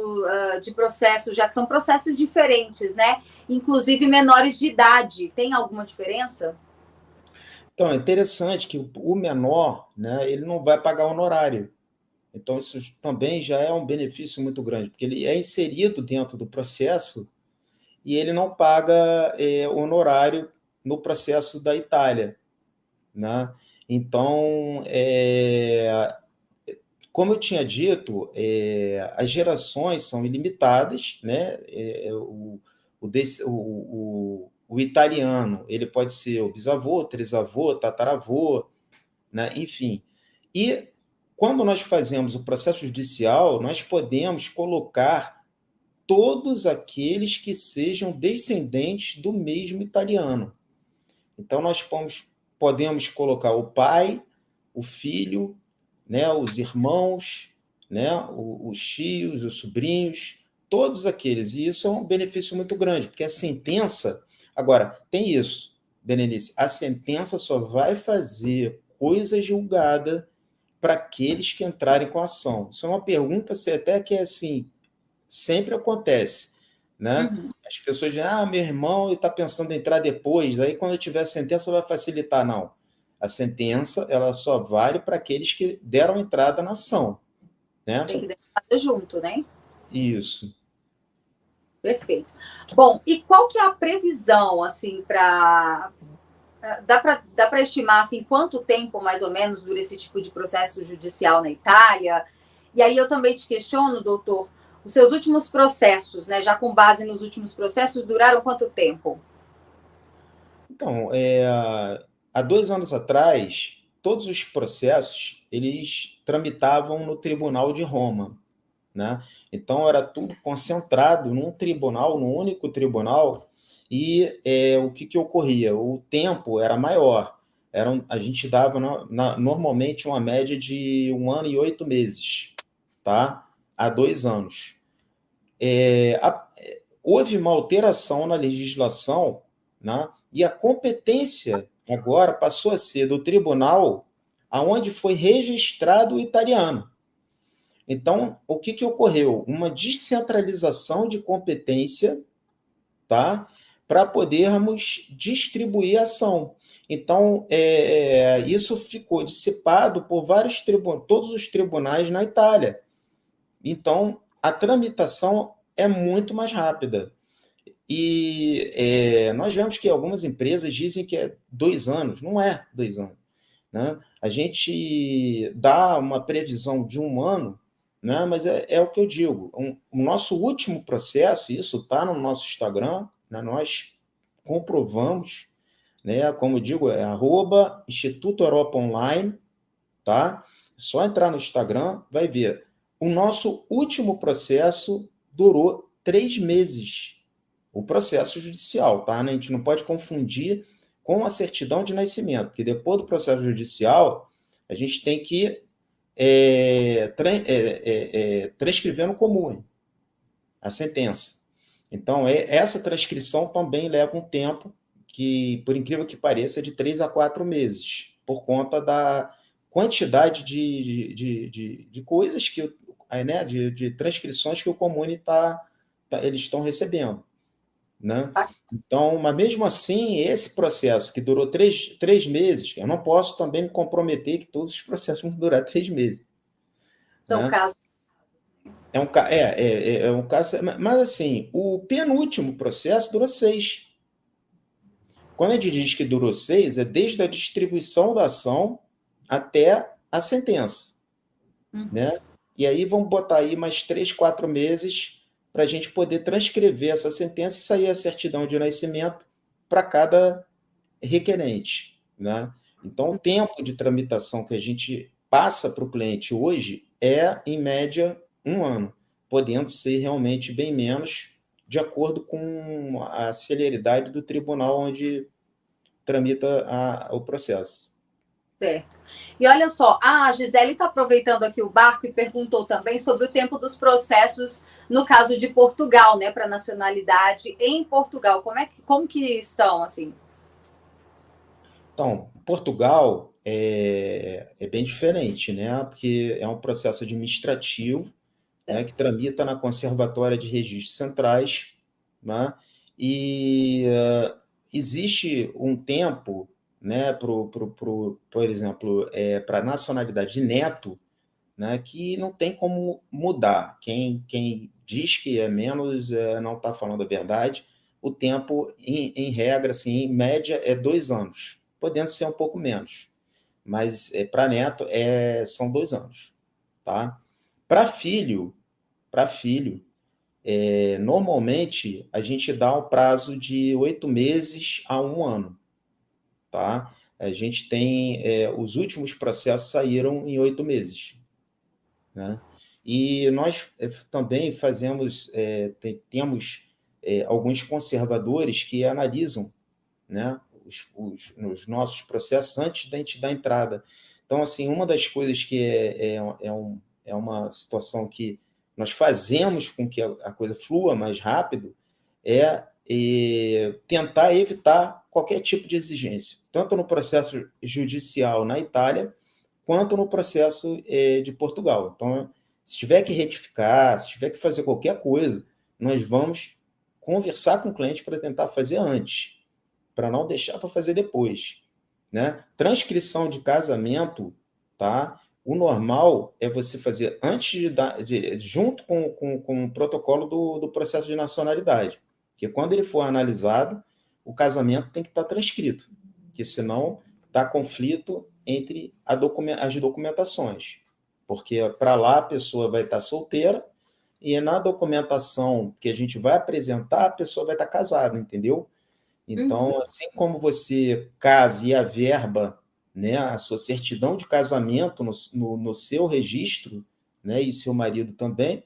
de processo, já que são processos diferentes, né? Inclusive menores de idade. Tem alguma diferença? Então, é interessante que o menor, né, ele não vai pagar honorário. Então, isso também já é um benefício muito grande, porque ele é inserido dentro do processo e ele não paga honorário no processo da Itália, né? Então, como eu tinha dito, as gerações são ilimitadas, né? O italiano, ele pode ser o bisavô, trisavô, tataravô, né? Enfim. E quando nós fazemos o processo judicial, nós podemos colocar todos aqueles que sejam descendentes do mesmo italiano. Então, nós podemos colocar o pai, o filho, né, os irmãos, né, os tios, os sobrinhos, todos aqueles. E isso é um benefício muito grande, porque a sentença. Agora, tem isso, Berenice, a sentença só vai fazer coisa julgada para aqueles que entrarem com a ação. Isso é uma pergunta até que assim, sempre acontece, né? Uhum. As pessoas dizem, meu irmão está pensando em entrar depois, aí quando tiver a sentença vai facilitar. Não. A sentença ela só vale para aqueles que deram entrada na ação, né? Tem que deixar junto, né? Isso. Perfeito. Bom, e qual que é a previsão, assim, para... Dá para estimar, assim, quanto tempo, mais ou menos, dura esse tipo de processo judicial na Itália? E aí eu também te questiono, doutor, os seus últimos processos, né, já com base nos últimos processos, duraram quanto tempo? Então, há 2 anos atrás, todos os processos, eles tramitavam no Tribunal de Roma, né? Então, era tudo concentrado num tribunal, num único tribunal, e o que ocorria? O tempo era maior. A gente dava normalmente uma média de 1 ano e 8 meses, tá? Há 2 anos. Houve uma alteração na legislação, né? E a competência agora passou a ser do tribunal aonde foi registrado o italiano. Então, o que ocorreu? Uma descentralização de competência, tá? Para podermos distribuir a ação. Então, isso ficou dissipado por todos os tribunais na Itália. Então, a tramitação é muito mais rápida. E nós vemos que algumas empresas dizem que é 2 anos. Não é 2 anos. Né? A gente dá uma previsão de 1 ano, né? Mas é o que eu digo. O nosso último processo, isso está no nosso Instagram, né? Nós comprovamos, né? Como eu digo, é @Instituto Europa Online, tá? Só entrar no Instagram, vai ver. O nosso último processo durou 3 meses. O processo judicial, tá? A gente não pode confundir com a certidão de nascimento, porque depois do processo judicial, a gente tem que transcrever no comune a sentença. Então, essa transcrição também leva um tempo que, por incrível que pareça, é de 3 a 4 meses, por conta da quantidade de coisas que, né, de transcrições que o comune eles estão recebendo. Né? Então, mas mesmo assim, esse processo que durou 3 meses, eu não posso também me comprometer que todos os processos vão durar 3 meses. São Né? casos. É um caso, mas assim, o penúltimo processo durou 6. Quando a gente diz que durou 6, é desde a distribuição da ação até a sentença. Né? E aí vamos botar aí mais 3, 4 meses para a gente poder transcrever essa sentença e sair a certidão de nascimento para cada requerente. Né? Então, o tempo de tramitação que a gente passa para o cliente hoje é, em média, 1 ano, podendo ser realmente bem menos, de acordo com a celeridade do tribunal onde tramita o processo. Certo. E olha só, a Gisele está aproveitando aqui o barco e perguntou também sobre o tempo dos processos no caso de Portugal, né, para nacionalidade em Portugal. Como que estão, assim? Então, Portugal é bem diferente, né? Porque é um processo administrativo, né, que tramita na Conservatória de Registros Centrais, né? E existe um tempo, né, por exemplo, para a nacionalidade de neto, né, que não tem como mudar. Quem diz que é menos não está falando a verdade. O tempo, em regra, assim, em média, é 2 anos, podendo ser um pouco menos. Mas para neto são 2 anos. Tá? Para filho, normalmente a gente dá um prazo de 8 meses a 1 ano. Tá? A gente tem os últimos processos saíram em 8 meses. Né? E nós também temos alguns conservadores que analisam, né, os nossos processos antes da gente dar entrada. Então, assim, uma das coisas que é uma situação que nós fazemos com que a coisa flua mais rápido é tentar evitar qualquer tipo de exigência, tanto no processo judicial na Itália, quanto no processo de Portugal. Então, se tiver que retificar, se tiver que fazer qualquer coisa, nós vamos conversar com o cliente para tentar fazer antes, para não deixar para fazer depois. Né? Transcrição de casamento, tá? O normal é você fazer antes junto com o protocolo do processo de nacionalidade. Porque quando ele for analisado, o casamento tem que estar transcrito, porque senão dá conflito entre as documentações. Porque para lá a pessoa vai estar solteira e na documentação que a gente vai apresentar, a pessoa vai estar casada, entendeu? Então, assim como você casa e averba, né, a sua certidão de casamento no seu registro, né, e seu marido também,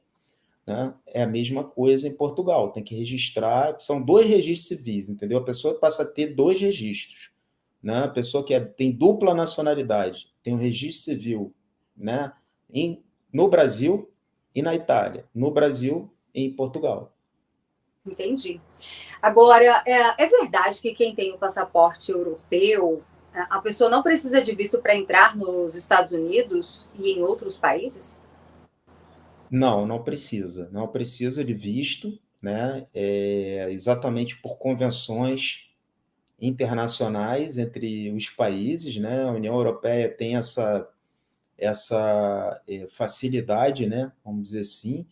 né, é a mesma coisa em Portugal. Tem que registrar, são 2 registros civis, entendeu? A pessoa passa a ter 2 registros. Né? A pessoa que tem dupla nacionalidade, tem um registro civil, né, no Brasil e na Itália, no Brasil e em Portugal. Entendi. Agora, é verdade que quem tem o passaporte europeu, a pessoa não precisa de visto para entrar nos Estados Unidos e em outros países? Não, não precisa de visto, né? Exatamente por convenções internacionais entre os países, né? A União Europeia tem essa facilidade, né? Vamos dizer assim.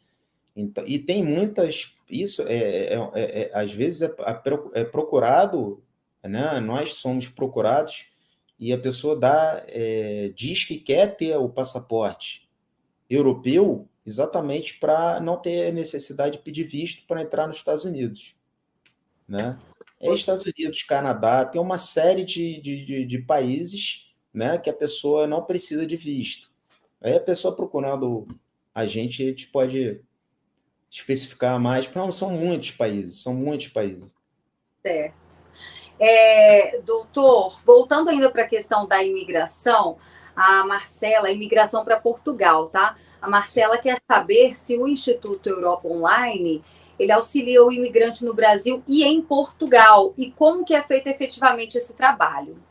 Então, e tem muitas, isso às vezes é procurado, né? Nós somos procurados e a pessoa diz que quer ter o passaporte europeu exatamente para não ter necessidade de pedir visto para entrar nos Estados Unidos, né? Poxa, Estados Unidos, Canadá, tem uma série de países, né, que a pessoa não precisa de visto. Aí a pessoa procurando a gente pode especificar mais. Não, são muitos países, são muitos países. certo. Doutor, voltando ainda para a questão da imigração, a Marcela, a imigração para Portugal, tá? A Marcela quer saber se o Instituto Europa Online ele auxilia o imigrante no Brasil e em Portugal, e como que é feito efetivamente esse trabalho.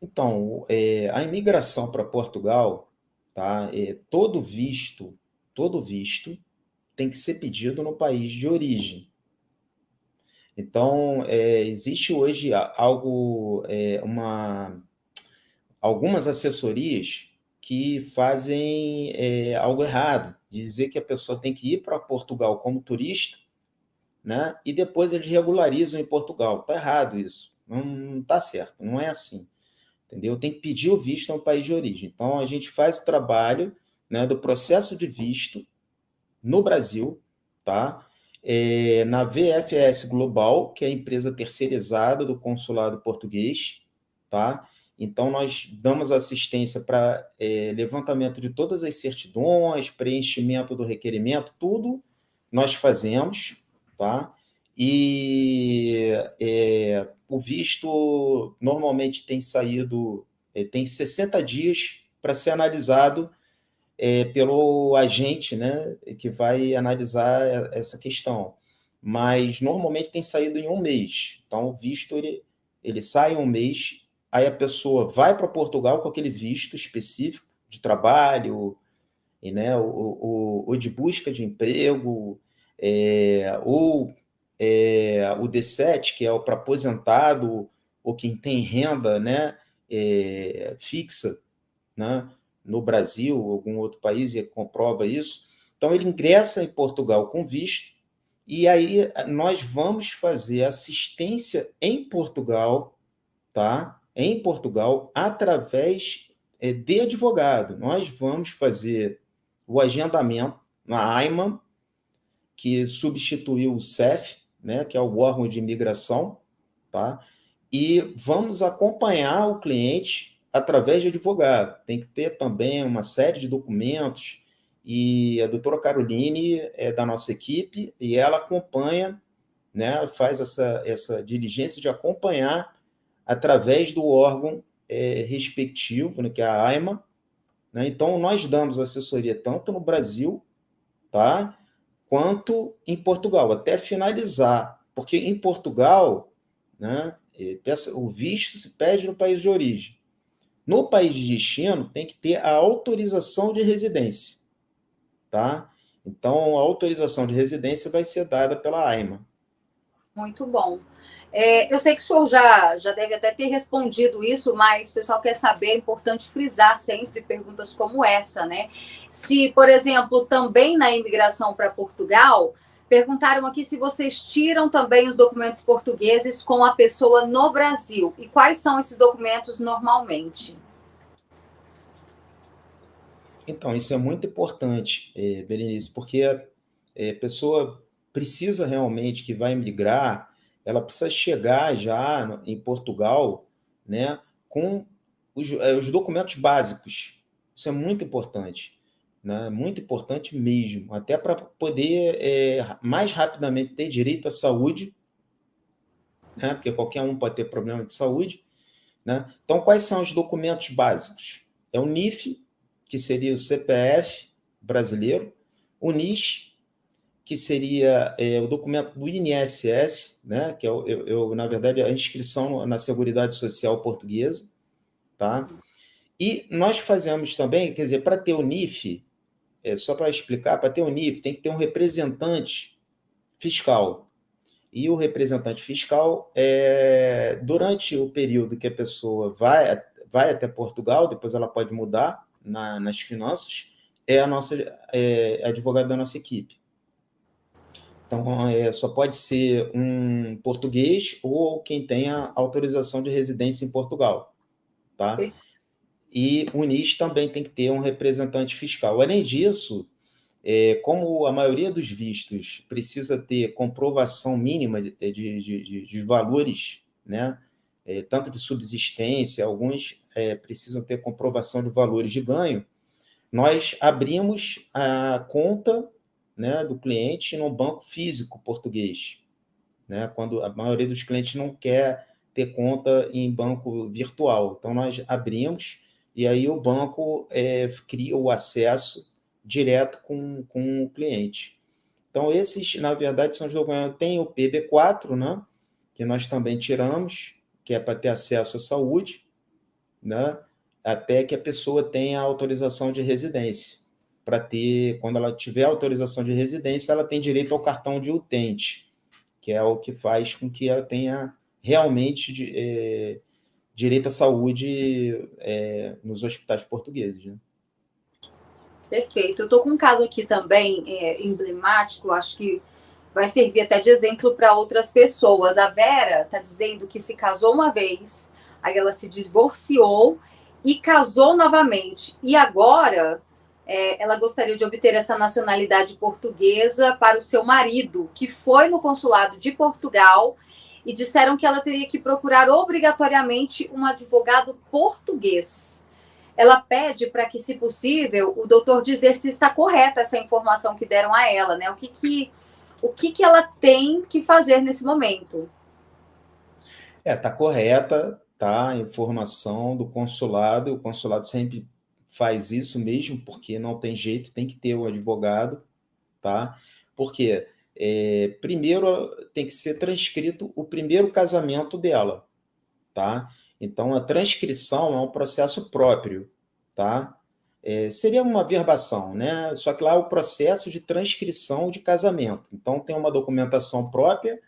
Então, a imigração para Portugal, tá? Todo visto tem que ser pedido no país de origem. Então, existe hoje algumas assessorias que fazem algo errado, dizer que a pessoa tem que ir para Portugal como turista, né? E depois eles regularizam em Portugal. Está errado isso. Não está certo, não é assim. Entendeu? Tem que pedir o visto no país de origem. Então, a gente faz o trabalho, né, do processo de visto no Brasil, tá? Na VFS Global, que é a empresa terceirizada do consulado português, tá? Então, nós damos assistência para levantamento de todas as certidões, preenchimento do requerimento, tudo nós fazemos, tá? E o visto normalmente tem 60 dias para ser analisado pelo agente, né, que vai analisar essa questão. Mas normalmente tem saído em um mês. Então, o visto ele sai em um mês, aí a pessoa vai para Portugal com aquele visto específico de trabalho, e, né, ou de busca de emprego, ou o D7, que é o para aposentado ou quem tem renda, né, fixa, né, no Brasil ou algum outro país e comprova isso. Então, ele ingressa em Portugal com visto, e aí nós vamos fazer assistência em Portugal, tá? Em Portugal, através de advogado. Nós vamos fazer o agendamento na AIMA, que substituiu o CEF, né, que é o órgão de imigração, tá? E vamos acompanhar o cliente através de advogado. Tem que ter também uma série de documentos, e a doutora Caroline é da nossa equipe, e ela acompanha, né, faz essa diligência de acompanhar através do órgão respectivo, né, que é a AIMA. Né? Então, nós damos assessoria tanto no Brasil, tá, quanto em Portugal, até finalizar. Porque em Portugal, né, o visto se pede no país de origem. No país de destino, tem que ter a autorização de residência. Tá? Então, a autorização de residência vai ser dada pela AIMA. Muito bom. Eu sei que o senhor já deve até ter respondido isso, mas o pessoal quer saber, é importante frisar sempre perguntas como essa, né? Se, por exemplo, também na imigração para Portugal, perguntaram aqui se vocês tiram também os documentos portugueses com a pessoa no Brasil. E quais são esses documentos normalmente? Então, isso é muito importante, Berenice, porque a pessoa precisa realmente, que vai migrar, ela precisa chegar já em Portugal, né, com os documentos básicos. Isso é muito importante mesmo, até para poder mais rapidamente ter direito à saúde, né, porque qualquer um pode ter problema de saúde, né? Então, quais são os documentos básicos? É o NIF, que seria o CPF brasileiro, o NIS, que seria o documento do INSS, né, que na verdade, a inscrição na Seguridade Social Portuguesa, tá? E nós fazemos também, quer dizer, para ter o NIF, só para explicar, para ter o NIF tem que ter um representante fiscal. E o representante fiscal, durante o período que a pessoa vai até Portugal, depois ela pode mudar nas finanças, é a nossa advogada da nossa equipe. Então, só pode ser um português ou quem tenha autorização de residência em Portugal, tá? E o NIS também tem que ter um representante fiscal. Além disso, como a maioria dos vistos precisa ter comprovação mínima de valores, né? Tanto de subsistência, alguns precisam ter comprovação de valores de ganho, nós abrimos a conta, né, do cliente no banco físico português, né, quando a maioria dos clientes não quer ter conta em banco virtual. Então, nós abrimos e aí o banco cria o acesso direto com o cliente. Então, esses, na verdade, são os documentos. Tem o PB4, né, que nós também tiramos, que é para ter acesso à saúde, né, até que a pessoa tenha autorização de residência. Para ter, quando ela tiver autorização de residência, ela tem direito ao cartão de utente, que é o que faz com que ela tenha realmente direito à saúde nos hospitais portugueses, né? Perfeito. Eu estou com um caso aqui também emblemático, acho que vai servir até de exemplo para outras pessoas. A Vera está dizendo que se casou uma vez, aí ela se divorciou e casou novamente. E agora ela gostaria de obter essa nacionalidade portuguesa para o seu marido, que foi no consulado de Portugal e disseram que ela teria que procurar obrigatoriamente um advogado português. Ela pede para que, se possível, o doutor dizer se está correta essa informação que deram a ela, né? O que ela tem que fazer nesse momento? Está correta, tá? A informação do consulado, o consulado sempre faz isso mesmo, porque não tem jeito, tem que ter um advogado, tá? Porque primeiro tem que ser transcrito o primeiro casamento dela, tá? Então, a transcrição é um processo próprio, tá? Seria uma verbação, né? Só que lá é o processo de transcrição de casamento. Então, tem uma documentação própria,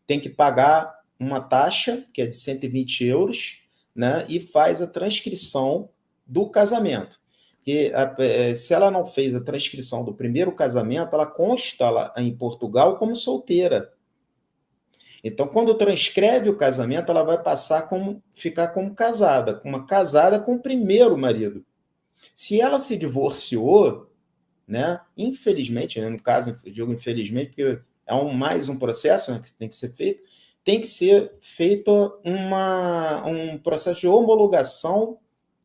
tem que pagar uma taxa, que é de 120 euros, né? E faz a transcrição do casamento. Porque se ela não fez a transcrição do primeiro casamento, ela consta lá em Portugal como solteira. Então, quando transcreve o casamento, ela vai ficar como casada, uma casada com o primeiro marido. Se ela se divorciou, né, infelizmente, né, no caso, eu digo infelizmente, porque mais um processo, né, que tem que ser feito, tem que ser feito um processo de homologação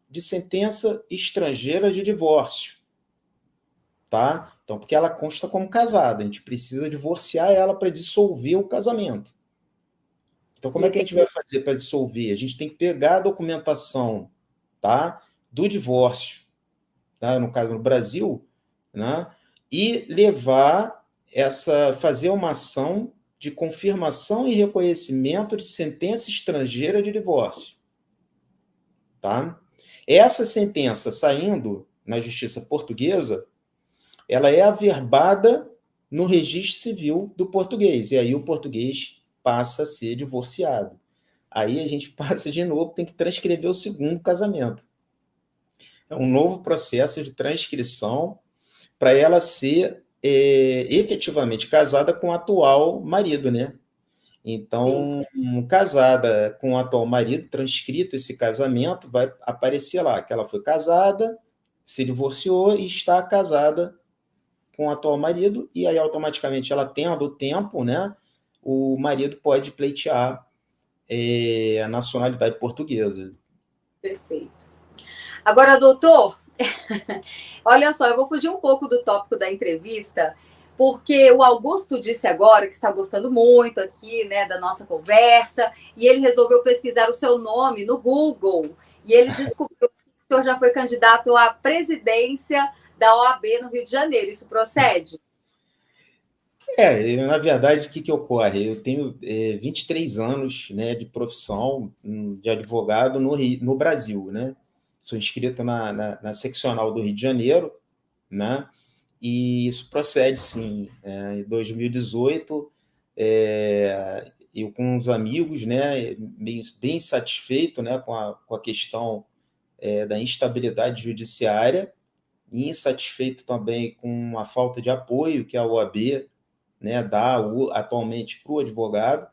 de sentença estrangeira de divórcio, tá? Então, porque ela consta como casada, a gente precisa divorciar ela para dissolver o casamento. Então, como é que a gente vai fazer para dissolver? A gente tem que pegar a documentação, tá, do divórcio, tá, no caso no Brasil, né, e fazer uma ação de confirmação e reconhecimento de sentença estrangeira de divórcio, tá? Essa sentença saindo na Justiça Portuguesa, ela é averbada no registro civil do português, e aí o português passa a ser divorciado. Aí a gente passa de novo, tem que transcrever o segundo casamento. É um novo processo de transcrição para ela ser efetivamente casada com o atual marido, né? Então, casada com o atual marido, transcrito esse casamento, vai aparecer lá que ela foi casada, se divorciou e está casada com o atual marido, e aí automaticamente ela tendo o tempo, né? O marido pode pleitear a nacionalidade portuguesa. Perfeito. Agora, doutor, olha só, eu vou fugir um pouco do tópico da entrevista, porque o Augusto disse agora que está gostando muito aqui, né, da nossa conversa, e ele resolveu pesquisar o seu nome no Google, e ele descobriu que o senhor já foi candidato à presidência da OAB no Rio de Janeiro. Isso procede? Na verdade, o que ocorre? Eu tenho 23 anos, né, de profissão de advogado no Brasil, né? Sou inscrito na seccional do Rio de Janeiro, né? E isso procede, sim. Em 2018, eu com uns amigos, né, bem satisfeito, né, com a questão da instabilidade judiciária, e insatisfeito também com a falta de apoio que a OAB, né, dá atualmente para o advogado,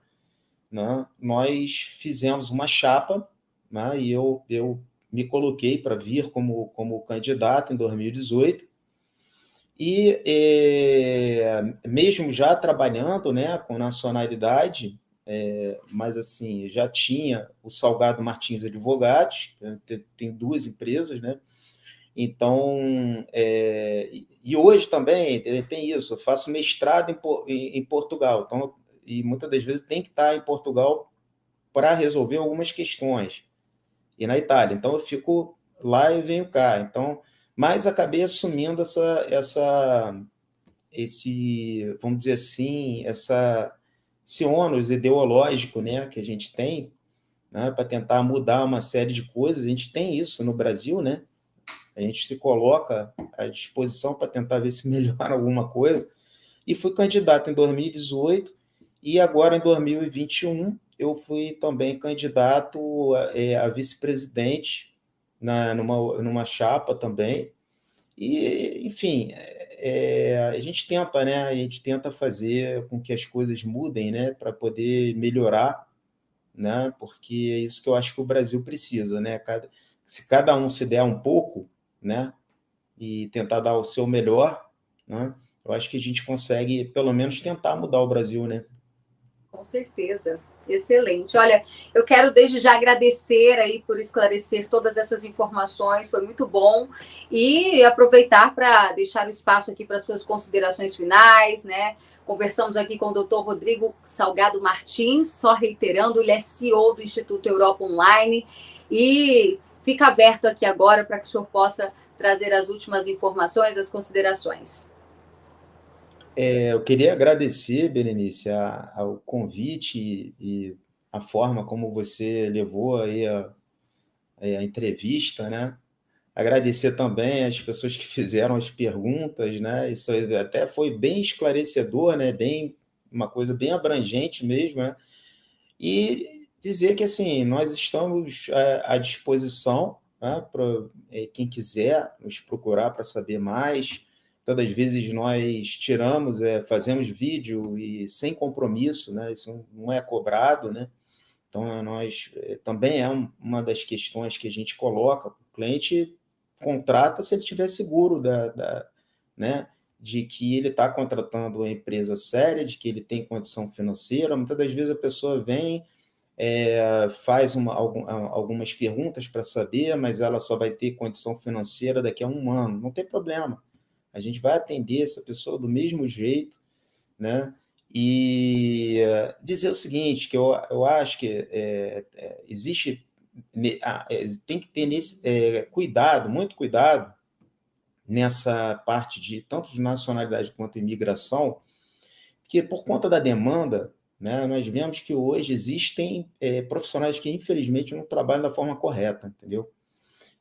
né? Nós fizemos uma chapa, né, e eu me coloquei para vir como candidato em 2018, e mesmo já trabalhando, né, com nacionalidade, mas assim, já tinha o Salgado Martins Advogados, tem duas empresas, né? Então, e hoje também tem isso, eu faço mestrado em Portugal, então, e muitas das vezes tem que estar em Portugal para resolver algumas questões, e na Itália, então eu fico lá e venho cá, então, mas acabei assumindo vamos dizer assim, esse ônus ideológico, né, que a gente tem, né, para tentar mudar uma série de coisas, a gente tem isso no Brasil, né? A gente se coloca à disposição para tentar ver se melhora alguma coisa. E fui candidato em 2018 e agora em 2021 eu fui também candidato a vice-presidente numa chapa também. E, enfim, a gente tenta, né? A gente tenta fazer com que as coisas mudem, né? Para poder melhorar, né? Porque é isso que eu acho que o Brasil precisa, né? Se cada um se der um pouco, né? E tentar dar o seu melhor, né? Eu acho que a gente consegue, pelo menos, tentar mudar o Brasil, né? Com certeza. Excelente. Olha, eu quero desde já agradecer aí por esclarecer todas essas informações, foi muito bom. E aproveitar para deixar o espaço aqui para as suas considerações finais, né? Conversamos aqui com o Dr. Rodrigo Salgado Martins, só reiterando, ele é CEO do Instituto Europa Online e fica aberto aqui agora para que o senhor possa trazer as últimas informações, as considerações. Eu queria agradecer, Berenice, ao convite e a forma como você levou aí a entrevista, né? Agradecer também as pessoas que fizeram as perguntas, né? Isso até foi bem esclarecedor, né? Uma coisa bem abrangente mesmo, né? E dizer que assim nós estamos à disposição, né, para quem quiser nos procurar para saber mais. Todas as vezes nós fazemos vídeo e sem compromisso, né? Isso não é cobrado, né? Então nós também é uma das questões que a gente coloca. O cliente contrata se ele tiver seguro né, de que ele está contratando uma empresa séria, de que ele tem condição financeira. Muitas das vezes a pessoa vem, faz algumas perguntas para saber, mas ela só vai ter condição financeira daqui a um ano. Não tem problema. A gente vai atender essa pessoa do mesmo jeito, né? E dizer o seguinte, que eu acho que existe, tem que ter cuidado, muito cuidado, nessa parte de tanto de nacionalidade quanto imigração, que por conta da demanda, né, nós vemos que hoje existem profissionais que, infelizmente, não trabalham da forma correta, entendeu?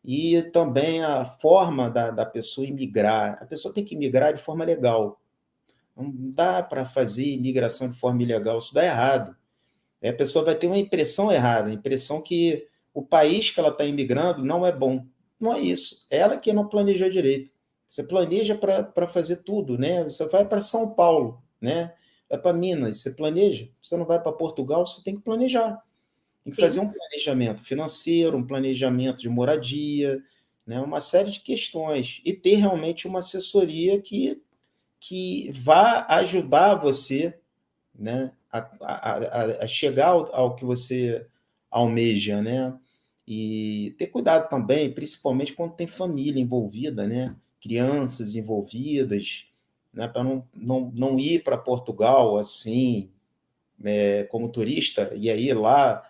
E também a forma da pessoa imigrar. A pessoa tem que imigrar de forma legal. Não dá para fazer imigração de forma ilegal, isso dá errado. A pessoa vai ter uma impressão errada, a impressão que o país que ela está imigrando não é bom. Não é isso. É ela que não planejou direito. Você planeja para fazer tudo, né? Você vai para São Paulo, né? Vai para Minas, você planeja. Você não vai para Portugal, você tem que planejar. Tem que fazer Sim. um planejamento financeiro, um planejamento de moradia, né? Uma série de questões. E ter realmente uma assessoria que vá ajudar você, né, a chegar ao que você almeja, né? E ter cuidado também, principalmente quando tem família envolvida, né? Crianças envolvidas, né? Para não ir para Portugal assim, como turista, e aí lá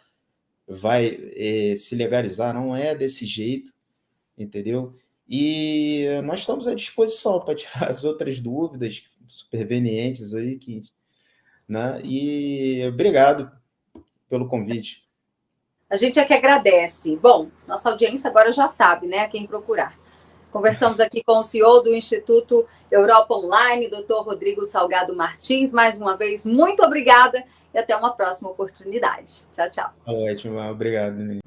vai se legalizar, não é desse jeito, entendeu? E nós estamos à disposição para tirar as outras dúvidas, supervenientes aí, né? E obrigado pelo convite. A gente é que agradece. Bom, nossa audiência agora já sabe, né, a quem procurar. Conversamos aqui com o CEO do Instituto Europa Online, Dr. Rodrigo Salgado Martins. Mais uma vez, muito obrigada e até uma próxima oportunidade. Tchau, tchau. Ótimo, obrigado.